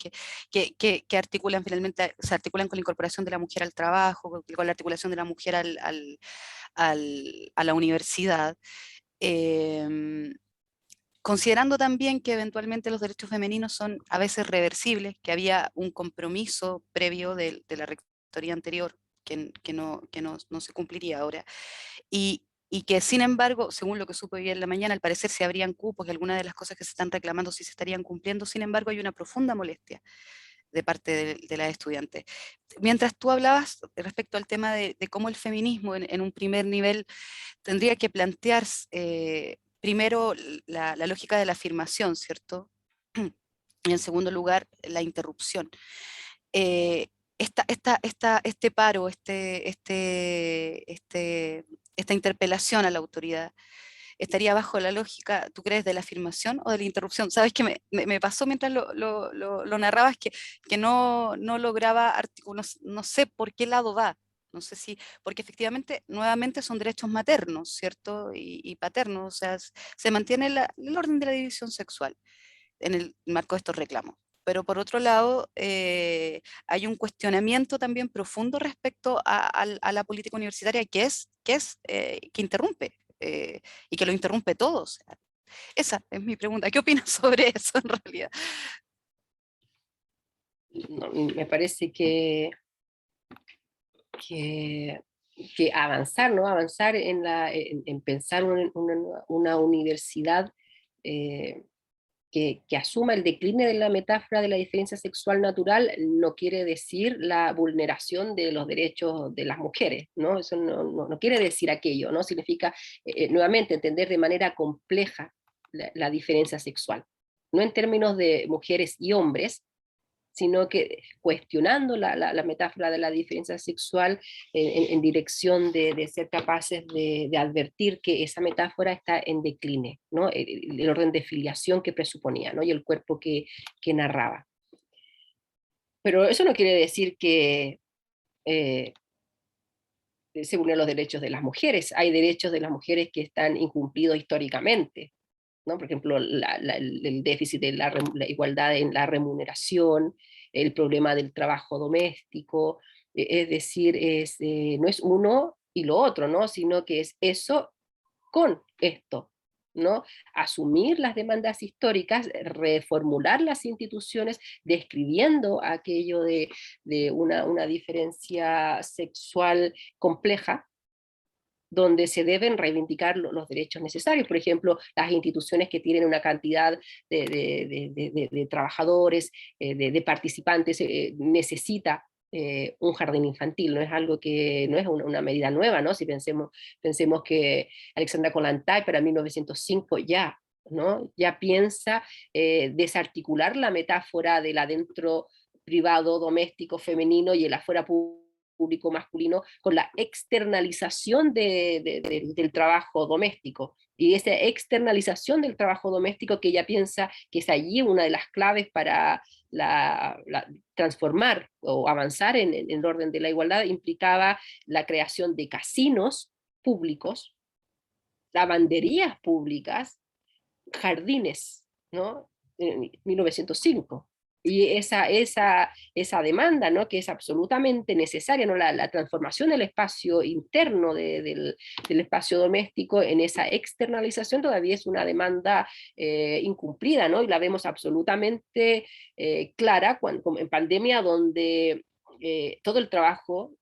que articulan finalmente, se articulan con la incorporación de la mujer al trabajo, con la articulación de la mujer a la universidad, considerando también que eventualmente los derechos femeninos son a veces reversibles, que había un compromiso previo de la rectoría anterior que no se cumpliría ahora, y que sin embargo, según lo que supe hoy en la mañana, al parecer se abrían cupos y algunas de las cosas que se están reclamando sí se estarían cumpliendo. Sin embargo, hay una profunda molestia de parte de las estudiantes. Mientras tú hablabas respecto al tema de cómo el feminismo en un primer nivel tendría que plantear primero la lógica de la afirmación, ¿cierto? Y en segundo lugar, la interrupción. Este paro, esta interpelación a la autoridad, estaría bajo la lógica, ¿tú crees, de la afirmación o de la interrupción? Sabes que me pasó mientras lo narrabas que no lograba articular, no sé por qué lado va. No sé si, porque efectivamente, nuevamente son derechos maternos, ¿cierto? Y paternos, o sea, se mantiene el orden de la división sexual en el marco de estos reclamos. Pero por otro lado, hay un cuestionamiento también profundo respecto a la política universitaria que interrumpe y que lo interrumpe todos. Esa es mi pregunta. ¿Qué opinas sobre eso en realidad? No, me parece que avanzar, ¿no? Avanzar en pensar una universidad que asuma el decline de la metáfora de la diferencia sexual natural no quiere decir la vulneración de los derechos de las mujeres, ¿no? Eso no quiere decir aquello, ¿no? Significa, nuevamente, entender de manera compleja la diferencia sexual, no en términos de mujeres y hombres, sino que cuestionando la metáfora de la diferencia sexual en dirección de ser capaces de advertir que esa metáfora está en decline, ¿no? El orden de filiación que presuponía, ¿no? Y el cuerpo que narraba. Pero eso no quiere decir que se vulneran los derechos de las mujeres. Hay derechos de las mujeres que están incumplidos históricamente, ¿no? Por ejemplo, el déficit de la igualdad en la remuneración, el problema del trabajo doméstico, es decir, no es uno y lo otro, ¿no? Sino que es eso con esto, ¿no? Asumir las demandas históricas, reformular las instituciones, describiendo aquello de una diferencia sexual compleja, donde se deben reivindicar los derechos necesarios. Por ejemplo, las instituciones que tienen una cantidad de trabajadores, de participantes, necesita un jardín infantil, no es algo que, no es una medida nueva, ¿no? Si pensemos que Alexandra Kollontai para 1905 ya, ¿no? Ya piensa desarticular la metáfora del adentro privado, doméstico, femenino y el afuera público masculino con la externalización del trabajo doméstico. Y esa externalización del trabajo doméstico que ella piensa que es allí una de las claves para transformar o avanzar en el orden de la igualdad, implicaba la creación de casinos públicos, lavanderías públicas, jardines, ¿no? En 1905. Y esa demanda, ¿no? Que es absolutamente necesaria, ¿no? La transformación del espacio interno del espacio doméstico en esa externalización todavía es una demanda incumplida, ¿no? Y la vemos absolutamente clara en pandemia, donde todo el trabajo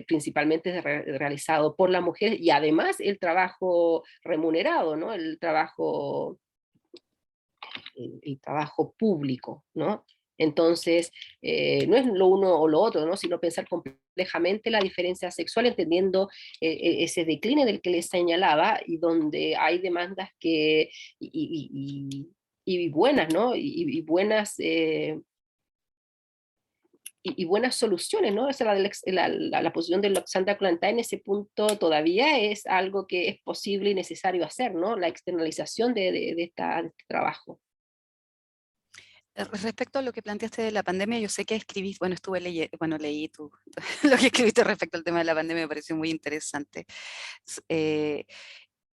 principalmente es realizado por las mujeres y además el trabajo remunerado, ¿no? El trabajo público, ¿no? Entonces, no es lo uno o lo otro, ¿no? Sino pensar complejamente la diferencia sexual, entendiendo ese decline del que les señalaba y donde hay demandas y buenas, ¿no? Y buenas... y buenas soluciones, ¿no? Esa la posición de Alexandra Kollontai en ese punto todavía es algo que es posible y necesario hacer, ¿no? La externalización de este trabajo. Respecto a lo que planteaste de la pandemia, yo sé que escribís, bueno, leí lo que escribiste respecto al tema de la pandemia, me pareció muy interesante.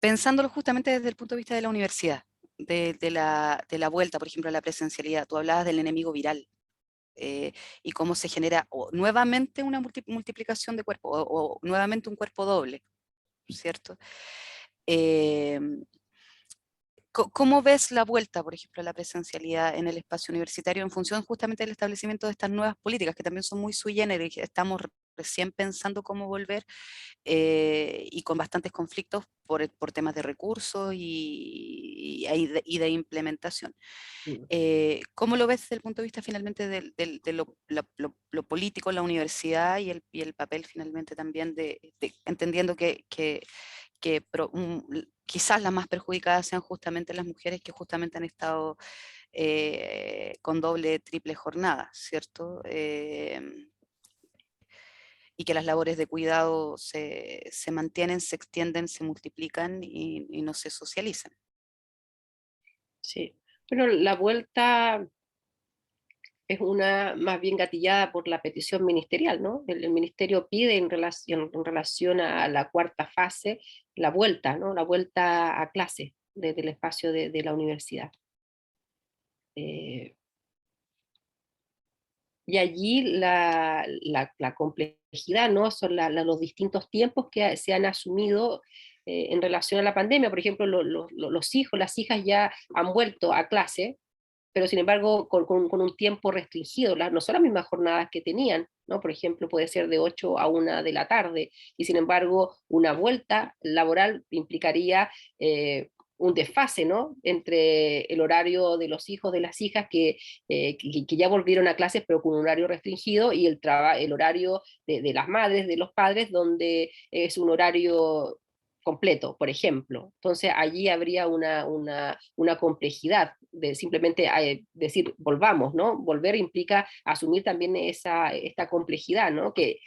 Pensándolo justamente desde el punto de vista de la universidad, de la vuelta, por ejemplo, a la presencialidad, tú hablabas del enemigo viral. Y cómo se genera nuevamente una multiplicación de cuerpo o nuevamente un cuerpo doble, ¿cierto? ¿Cómo ves la vuelta, por ejemplo, a la presencialidad en el espacio universitario en función justamente del establecimiento de estas nuevas políticas que también son muy sui generis? Estamos recién pensando cómo volver y con bastantes conflictos por temas de recursos y de implementación. ¿Cómo lo ves desde el punto de vista finalmente de lo político en la universidad y el papel finalmente también entendiendo que quizás las más perjudicadas sean justamente las mujeres que justamente han estado con doble, triple jornada, ¿cierto? y que las labores de cuidado se mantienen, se extienden, se multiplican y no se socializan. Sí. Bueno, la vuelta es una más bien gatillada por la petición ministerial, ¿no? El ministerio pide en relación a la cuarta fase la vuelta, ¿no? La vuelta a clase desde el espacio de la universidad. Y allí la complejidad, ¿no? Son los distintos tiempos que se han asumido en relación a la pandemia. Por ejemplo, los hijos, las hijas ya han vuelto a clase, pero sin embargo con un tiempo restringido, no son las mismas jornadas que tenían, ¿no? Por ejemplo, puede ser de 8 a 1 de la tarde, y sin embargo una vuelta laboral implicaría un desfase, ¿no? Entre el horario de los hijos, de las hijas que ya volvieron a clases pero con un horario restringido, y el horario de las madres, de los padres, donde es un horario completo, por ejemplo. Entonces allí habría una complejidad de simplemente decir volvamos, ¿no? Volver implica asumir también esta complejidad, ¿no? Que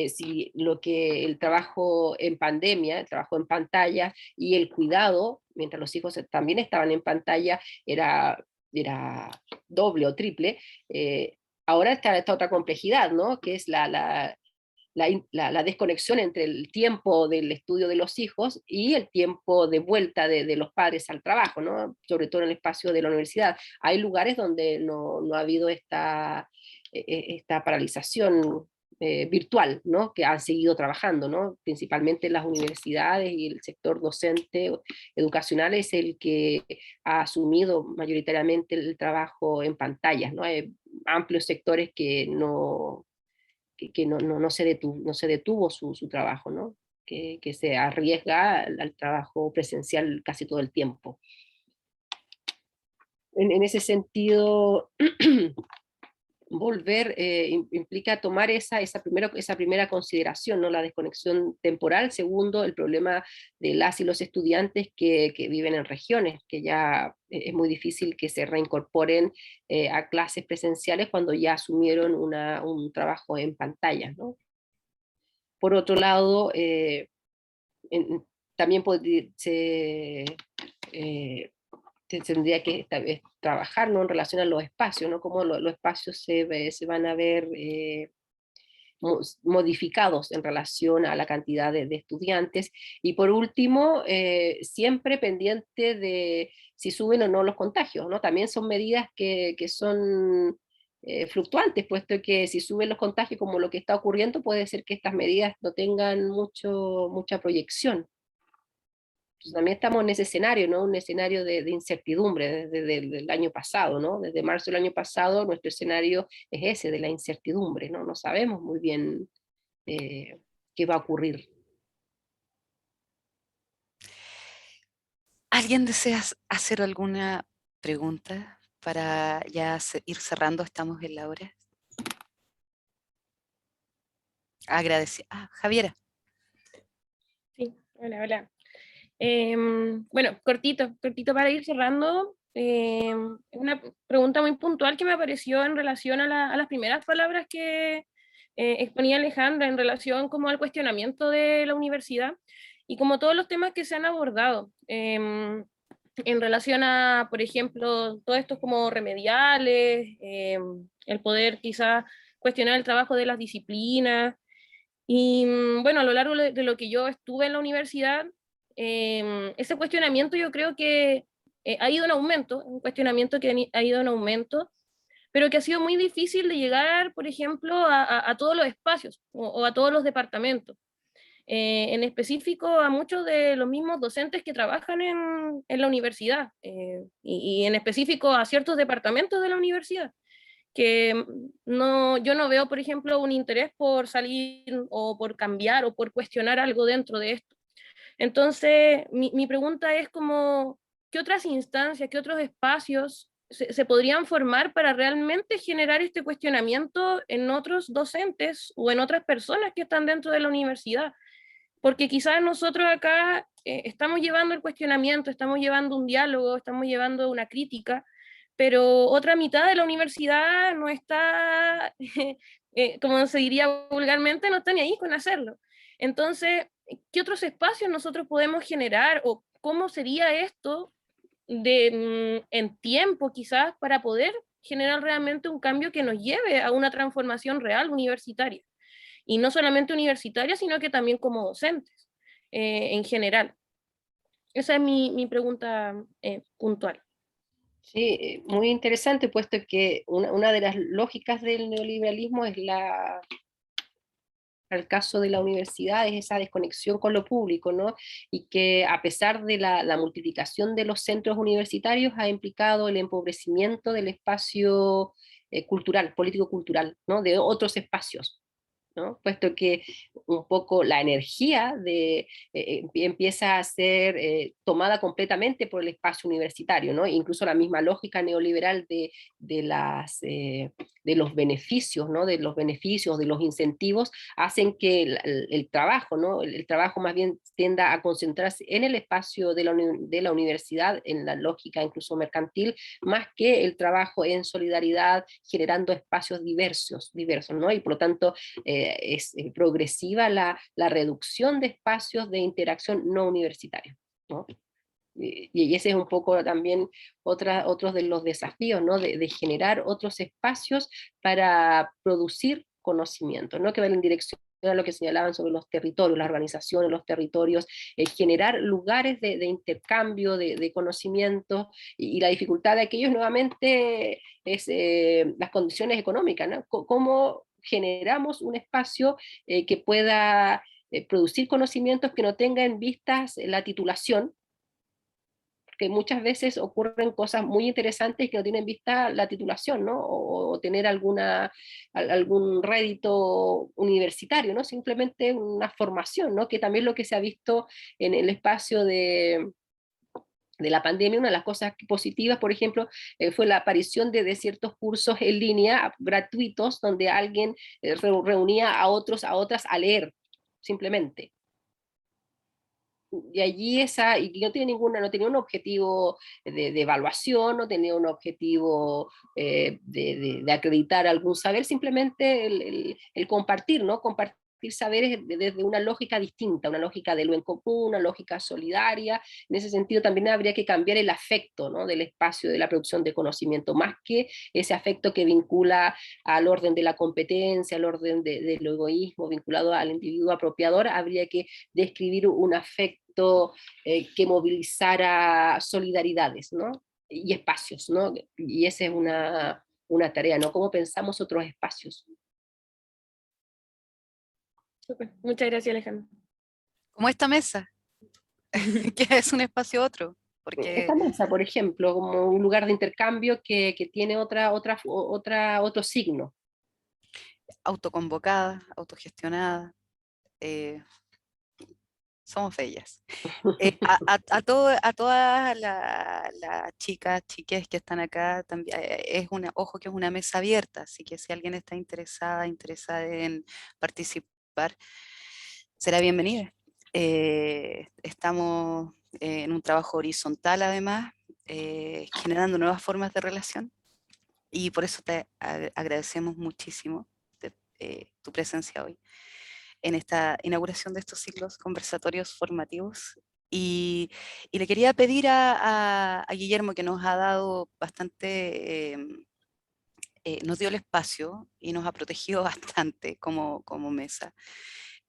si el trabajo en pandemia, el trabajo en pantalla y el cuidado, mientras los hijos también estaban en pantalla, era doble o triple, ahora está esta otra complejidad, ¿no? Que es la desconexión entre el tiempo del estudio de los hijos y el tiempo de vuelta de los padres al trabajo, ¿no? Sobre todo en el espacio de la universidad. Hay lugares donde no ha habido esta paralización virtual, ¿no? Que han seguido trabajando, ¿no? Principalmente en las universidades, y el sector docente educacional es el que ha asumido mayoritariamente el trabajo en pantallas, ¿no? Hay amplios sectores que no se detuvo su trabajo, ¿no? Que se arriesga al trabajo presencial casi todo el tiempo. En ese sentido, volver implica tomar esa primera consideración, ¿no? La desconexión temporal. Segundo, el problema de las y los estudiantes que viven en regiones, que ya es muy difícil que se reincorporen a clases presenciales cuando ya asumieron un trabajo en pantalla, ¿no? Por otro lado, también tendría que trabajar, ¿no? En relación a los espacios, ¿no? Cómo los espacios se van a ver modificados en relación a la cantidad de estudiantes. Y por último, siempre pendiente de si suben o no los contagios, ¿no? También son medidas que son fluctuantes, puesto que si suben los contagios como lo que está ocurriendo, puede ser que estas medidas no tengan mucha proyección. Entonces, también estamos en ese escenario, ¿no? Un escenario de incertidumbre desde el año pasado, ¿no? Desde marzo del año pasado nuestro escenario es ese, de la incertidumbre, ¿no? No sabemos muy bien qué va a ocurrir. ¿Alguien desea hacer alguna pregunta para ya ir cerrando? Estamos en la hora. Javiera. Sí, hola. Bueno, cortito para ir cerrando. Una pregunta muy puntual que me apareció en relación a las primeras palabras que exponía Alejandra en relación como al cuestionamiento de la universidad y como todos los temas que se han abordado en relación a, por ejemplo, todos estos como remediales, el poder quizás cuestionar el trabajo de las disciplinas. Y bueno, a lo largo de lo que yo estuve en la universidad, ese cuestionamiento yo creo que ha ido en aumento, un cuestionamiento que ha ido en aumento, pero que ha sido muy difícil de llegar, por ejemplo, a todos los espacios o a todos los departamentos. En específico a muchos de los mismos docentes que trabajan en la universidad, y en específico a ciertos departamentos de la universidad, que yo no veo, por ejemplo, un interés por salir o por cambiar o por cuestionar algo dentro de esto. Entonces, mi pregunta es como, ¿qué otras instancias, qué otros espacios se podrían formar para realmente generar este cuestionamiento en otros docentes o en otras personas que están dentro de la universidad? Porque quizás nosotros acá estamos llevando el cuestionamiento, estamos llevando un diálogo, estamos llevando una crítica, pero otra mitad de la universidad no está, como se diría vulgarmente, no está ni ahí con hacerlo. Entonces, ¿qué otros espacios nosotros podemos generar o cómo sería esto en tiempo quizás para poder generar realmente un cambio que nos lleve a una transformación real universitaria? Y no solamente universitaria, sino que también como docentes en general. Esa es mi pregunta puntual. Sí, muy interesante, puesto que una de las lógicas del neoliberalismo es el caso de la universidad, es esa desconexión con lo público, ¿no? Y que a pesar de la multiplicación de los centros universitarios ha implicado el empobrecimiento del espacio cultural, político-cultural, ¿no? De otros espacios, ¿no? Puesto que un poco la energía empieza a ser tomada completamente por el espacio universitario, ¿no? Incluso la misma lógica neoliberal de los beneficios, ¿no? De los beneficios, de los incentivos, hacen que el trabajo, ¿no? El trabajo más bien tienda a concentrarse en el espacio de la universidad, en la lógica incluso mercantil, más que el trabajo en solidaridad, generando espacios diversos, ¿no? Y por lo tanto, es progresiva la reducción de espacios de interacción no universitaria, ¿no? Y ese es un poco también otros de los desafíos, ¿no? De generar otros espacios para producir conocimiento, ¿no? Que van en dirección a lo que señalaban sobre los territorios, las organizaciones, los territorios, generar lugares de intercambio, de conocimiento, y la dificultad de aquellos nuevamente es las condiciones económicas, ¿no? ¿Cómo generamos un espacio que pueda producir conocimientos que no tenga en vistas la titulación? Que muchas veces ocurren cosas muy interesantes que no tienen vista la titulación, ¿no? O tener algún rédito universitario, ¿no? Simplemente una formación, ¿no? Que también lo que se ha visto en el espacio de la pandemia, una de las cosas positivas, por ejemplo, fue la aparición de ciertos cursos en línea gratuitos, donde alguien reunía a otras a leer, simplemente. Y allí y no tiene no tenía un objetivo de evaluación, no tenía un objetivo de acreditar algún saber, simplemente el compartir, ¿no? Compartir saberes desde una lógica distinta, una lógica de lo en común, una lógica solidaria. En ese sentido también habría que cambiar el afecto, ¿no? Del espacio de la producción de conocimiento, más que ese afecto que vincula al orden de la competencia, al orden del egoísmo, vinculado al individuo apropiador. Habría que describir un afecto que movilizara solidaridades, ¿no? Y espacios, ¿no? Y esa es una tarea, ¿no? ¿Cómo pensamos otros espacios? Súper. Muchas gracias, Alejandro. Como esta mesa, que es un espacio otro, porque Esta mesa, por ejemplo, como un lugar de intercambio que tiene otro signo. autoconvocada, autogestionada, somos bellas. A todas las chicas, chiques que están acá, también, ojo que es una mesa abierta, así que si alguien está interesada en participar, será bienvenida. Estamos en un trabajo horizontal además, generando nuevas formas de relación, y por eso te agradecemos muchísimo tu presencia hoy en esta inauguración de estos ciclos conversatorios formativos. Y le quería pedir a Guillermo, que nos ha dado bastante, nos dio el espacio y nos ha protegido bastante como mesa.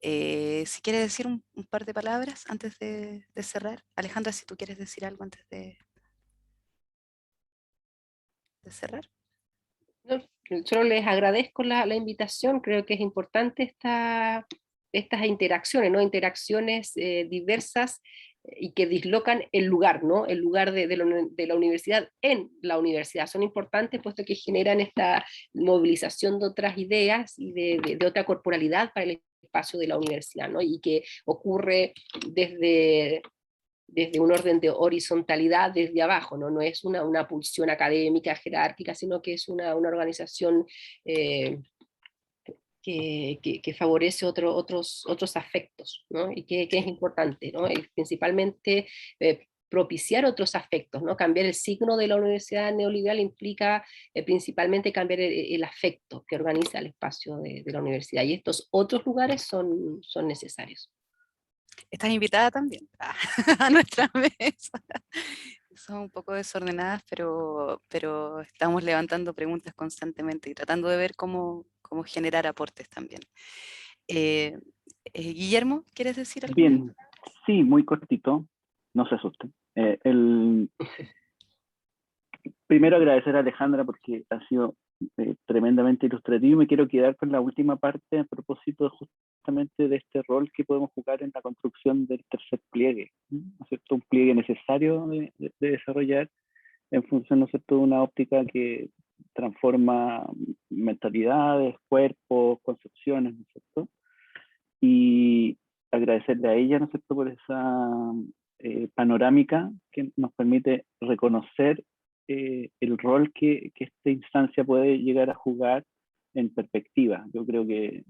Si quiere decir un par de palabras antes de cerrar. Alejandra, si tú quieres decir algo antes de cerrar. No, solo les agradezco la invitación, creo que es importante estas interacciones, ¿no? Interacciones diversas y que dislocan el lugar, ¿no? El lugar de la universidad en la universidad. Son importantes puesto que generan esta movilización de otras ideas y de otra corporalidad para el espacio de la universidad, ¿no? Y que ocurre desde un orden de horizontalidad desde abajo, ¿no? No es una pulsión académica, jerárquica, sino que es una organización que favorece otros afectos, ¿no? Y que es importante, ¿no? Y principalmente propiciar otros afectos, ¿no? Cambiar el signo de la universidad neoliberal implica principalmente cambiar el afecto que organiza el espacio de la universidad, y estos otros lugares son necesarios. Estás invitada también a nuestra mesa. Son un poco desordenadas, pero estamos levantando preguntas constantemente y tratando de ver cómo generar aportes también. Guillermo, ¿quieres decir algo? Bien, sí, muy cortito, no se asusten. Primero agradecer a Alejandra porque ha sido tremendamente ilustrativo, y me quiero quedar con la última parte a propósito justamente de este rol que podemos jugar en la construcción del tercer pliegue, ¿no es cierto? Un pliegue necesario de desarrollar en función, ¿no es cierto?, de una óptica que transforma mentalidades, cuerpos, concepciones, ¿no es cierto? Y agradecerle a ella, ¿no es cierto?, por esa panorámica que nos permite reconocer el rol que esta instancia puede llegar a jugar en perspectiva. Yo creo que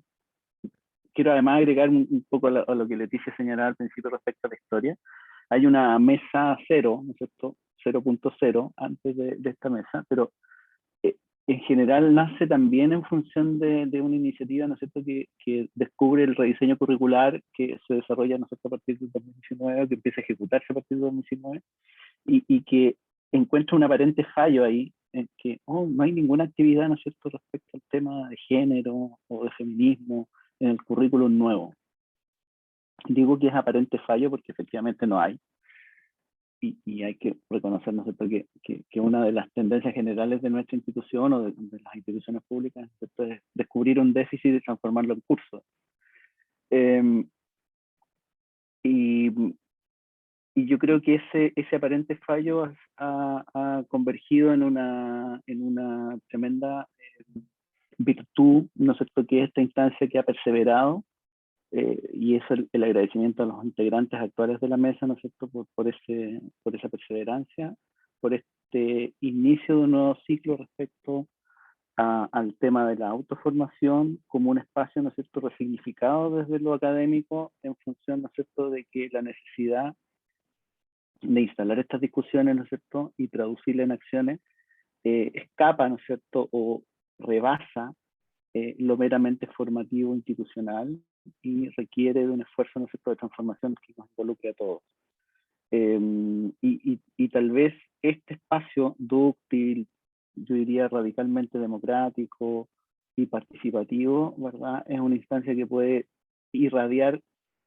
quiero además agregar un poco a lo que Leticia señalaba al principio respecto a la historia. Hay una mesa cero, ¿no es cierto?, 0.0 antes de esta mesa, pero en general nace también en función de una iniciativa, ¿no es cierto?, que descubre el rediseño curricular que se desarrolla, ¿no es cierto?, a partir del 2019, que empieza a ejecutarse a partir del 2019, y que encuentra un aparente fallo ahí, en que no hay ninguna actividad, ¿no es cierto?, respecto al tema de género o de feminismo en el currículum nuevo. Digo que es aparente fallo porque efectivamente no hay. Y hay que reconocer, ¿no es cierto?, que una de las tendencias generales de nuestra institución o de las instituciones públicas, ¿no es cierto?, es descubrir un déficit y transformarlo en curso. Y yo creo que ese aparente fallo ha convergido en una tremenda virtud, ¿no es cierto?, que esta instancia que ha perseverado, y es el agradecimiento a los integrantes actuales de la mesa, ¿no es cierto?, por esa perseverancia, por este inicio de un nuevo ciclo respecto al tema de la autoformación como un espacio, ¿no es cierto?, resignificado desde lo académico en función, ¿no es cierto?, de que la necesidad de instalar estas discusiones, ¿no es cierto?, y traducirlas en acciones, escapa, ¿no es cierto?, o rebasa lo meramente formativo institucional y requiere de un esfuerzo, ¿no es cierto?, de transformación que nos involucre a todos. Y tal vez este espacio dúctil, yo diría radicalmente democrático y participativo, ¿verdad?, es una instancia que puede irradiar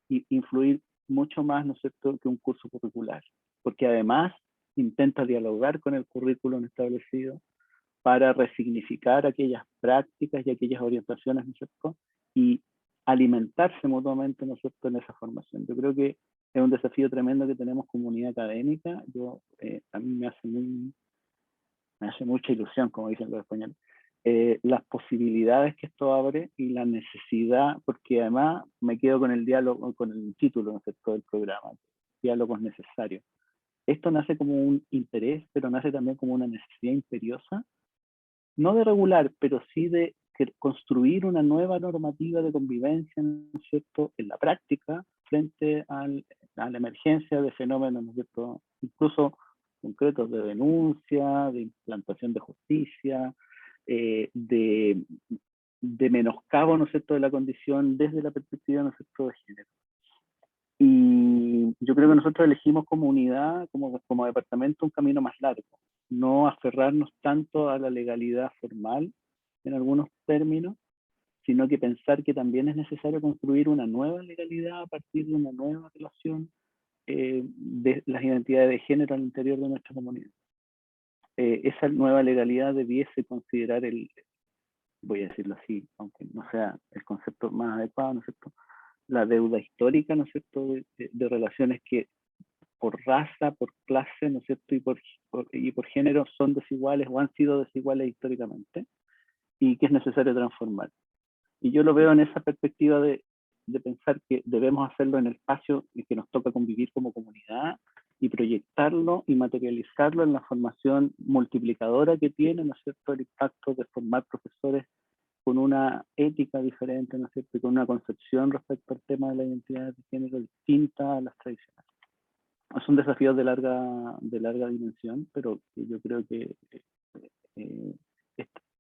e influir mucho más, ¿no es cierto?, que un curso curricular, porque además intenta dialogar con el currículum establecido para resignificar aquellas prácticas y aquellas orientaciones, ¿no es cierto?, y alimentarse mutuamente, ¿no es cierto?, en esa formación. Yo creo que es un desafío tremendo que tenemos comunidad académica. A mí me hace mucha ilusión, como dicen los españoles, las posibilidades que esto abre y la necesidad, porque además me quedo con el diálogo, con el título, ¿no es cierto?, del programa, diálogos necesarios. Esto nace como un interés, pero nace también como una necesidad imperiosa, no de regular, pero sí de construir una nueva normativa de convivencia, ¿no es cierto?, en la práctica, frente a la emergencia de fenómenos, ¿no es cierto?, incluso concretos de denuncia, de implantación de justicia, de menoscabo, ¿no es cierto?, de la condición desde la perspectiva, ¿no es cierto?, de género. Y yo creo que nosotros elegimos como unidad, como departamento, un camino más largo, no aferrarnos tanto a la legalidad formal en algunos términos, sino que pensar que también es necesario construir una nueva legalidad a partir de una nueva relación de las identidades de género al interior de nuestra comunidad. Esa nueva legalidad debiese considerar voy a decirlo así, aunque no sea el concepto más adecuado, ¿no es cierto?, la deuda histórica, ¿no es cierto?, de relaciones que por raza, por clase, ¿no es cierto?, y por género son desiguales o han sido desiguales históricamente, y que es necesario transformar. Y yo lo veo en esa perspectiva de pensar que debemos hacerlo en el espacio en que nos toca convivir como comunidad y proyectarlo y materializarlo en la formación multiplicadora que tiene, ¿no es cierto?, el impacto de formar profesores con una ética diferente, ¿no es cierto?, y con una concepción respecto al tema de la identidad de género distinta a las tradicionales. son desafíos de larga dimensión, pero que yo creo que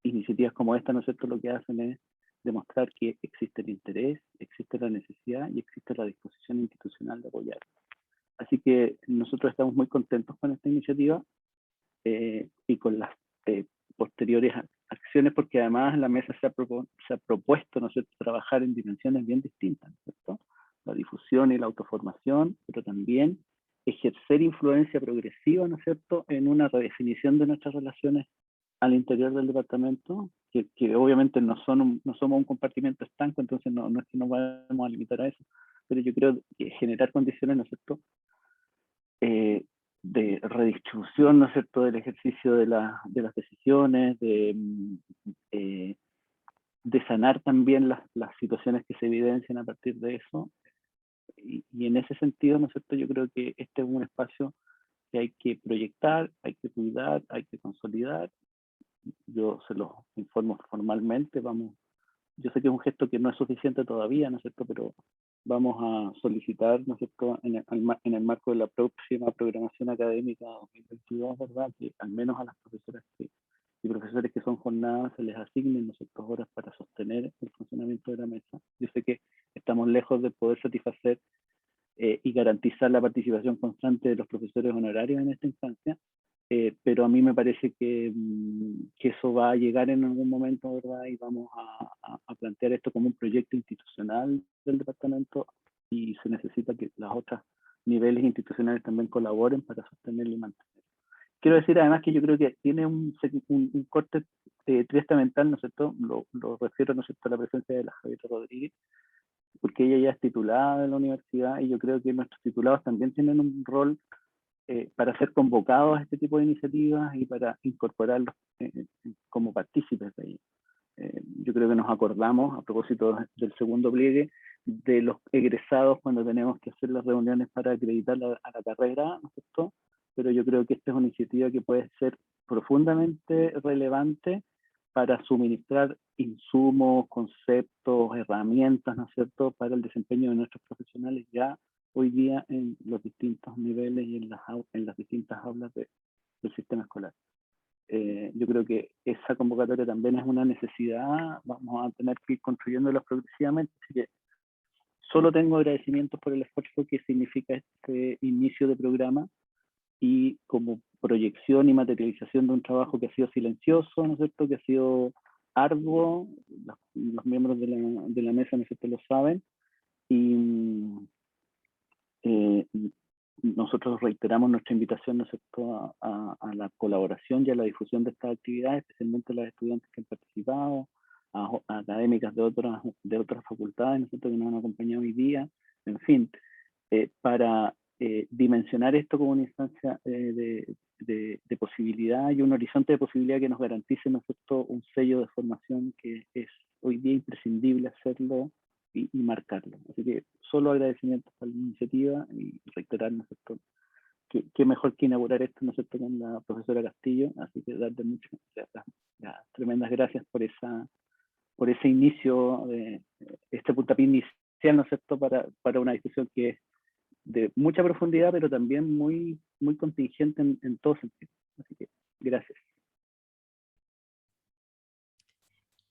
iniciativas como esta, ¿no es cierto?, lo que hacen es demostrar que existe el interés, existe la necesidad y existe la disposición institucional de apoyar. Así que nosotros estamos muy contentos con esta iniciativa y con las posteriores acciones, porque además la mesa se ha propuesto, ¿no es cierto?, trabajar en dimensiones bien distintas, ¿no es cierto?, la difusión y la autoformación, pero también ejercer influencia progresiva, ¿no es cierto?, en una redefinición de nuestras relaciones al interior del departamento, que obviamente no somos un compartimento estanco, entonces no es que nos vayamos a limitar a eso, pero yo creo que generar condiciones, ¿no es cierto?, de redistribución, ¿no es cierto?, del ejercicio de las decisiones, de sanar también las situaciones que se evidencian a partir de eso. Y en ese sentido, ¿no es cierto?, yo creo que este es un espacio que hay que proyectar, hay que cuidar, hay que consolidar. Yo se los informo formalmente, yo sé que es un gesto que no es suficiente todavía, ¿no es cierto?, pero vamos a solicitar, ¿no es cierto?, en el marco de la próxima programación académica 2022, ¿verdad?, que al menos a las profesoras y profesores que son jornadas se les asignen, ¿no es cierto?, horas para sostener el funcionamiento de la mesa. Yo sé que estamos lejos de poder satisfacer y garantizar la participación constante de los profesores honorarios en esta instancia, pero a mí me parece que eso va a llegar en algún momento, ¿verdad?, y vamos a plantear esto como un proyecto institucional del departamento, y se necesita que los otros niveles institucionales también colaboren para sostenerlo y mantenerlo. Quiero decir además que yo creo que tiene un corte triestamental, ¿no es cierto?, lo refiero, ¿no es cierto?, a la presencia de la Javiera Rodríguez, porque ella ya es titulada de la universidad, y yo creo que nuestros titulados también tienen un rol para ser convocados a este tipo de iniciativas y para incorporarlos como partícipes de ello. Yo creo que nos acordamos, a propósito del segundo pliegue, de los egresados cuando tenemos que hacer las reuniones para acreditar a la carrera, ¿no es cierto? Pero yo creo que esta es una iniciativa que puede ser profundamente relevante para suministrar insumos, conceptos, herramientas, ¿no es cierto?, para el desempeño de nuestros profesionales ya hoy día en los distintos niveles y en las distintas aulas del sistema escolar. Yo creo que esa convocatoria también es una necesidad, vamos a tener que ir construyéndolas progresivamente, así que solo tengo agradecimientos por el esfuerzo que significa este inicio de programa, y como proyección y materialización de un trabajo que ha sido silencioso, ¿no es cierto?, que ha sido arduo, los miembros de la mesa, ¿no es cierto?, lo saben, y nosotros reiteramos nuestra invitación, ¿no es cierto?, a la colaboración y a la difusión de estas actividades, especialmente a las estudiantes que han participado, a académicas de otras facultades, ¿no es cierto?, que nos han acompañado hoy día, en fin, para dimensionar esto como una instancia de posibilidad y un horizonte de posibilidad que nos garantice, ¿no es cierto?, un sello de formación que es hoy día imprescindible hacerlo y marcarlo. Así que solo agradecimientos a la iniciativa y reiterar, ¿no es cierto?, que mejor que inaugurar esto, ¿no es cierto?, con la profesora Castillo, así que darle muchas tremendas gracias por ese inicio, este puntapié inicial, ¿no es cierto?, para una discusión que es de mucha profundidad, pero también muy contingente en todo sentido. Así que gracias.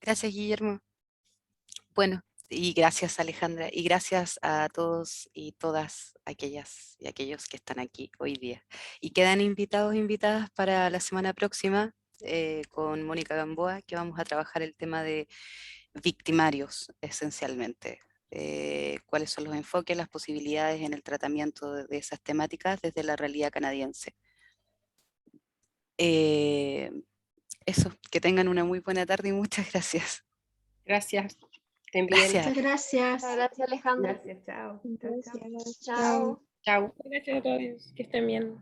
Gracias, Guillermo. Bueno, y gracias, Alejandra, y gracias a todos y todas aquellas y aquellos que están aquí hoy día. Y quedan invitados e invitadas para la semana próxima con Mónica Gamboa, que vamos a trabajar el tema de victimarios, esencialmente. Cuáles son los enfoques, las posibilidades en el tratamiento de esas temáticas desde la realidad canadiense. Eso, que tengan una muy buena tarde y muchas gracias. Gracias. Estén bien. Gracias. Muchas gracias. Muchas gracias, Alejandra. Gracias, chao. Chao. Chao. Gracias a todos, que estén bien.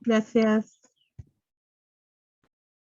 Gracias.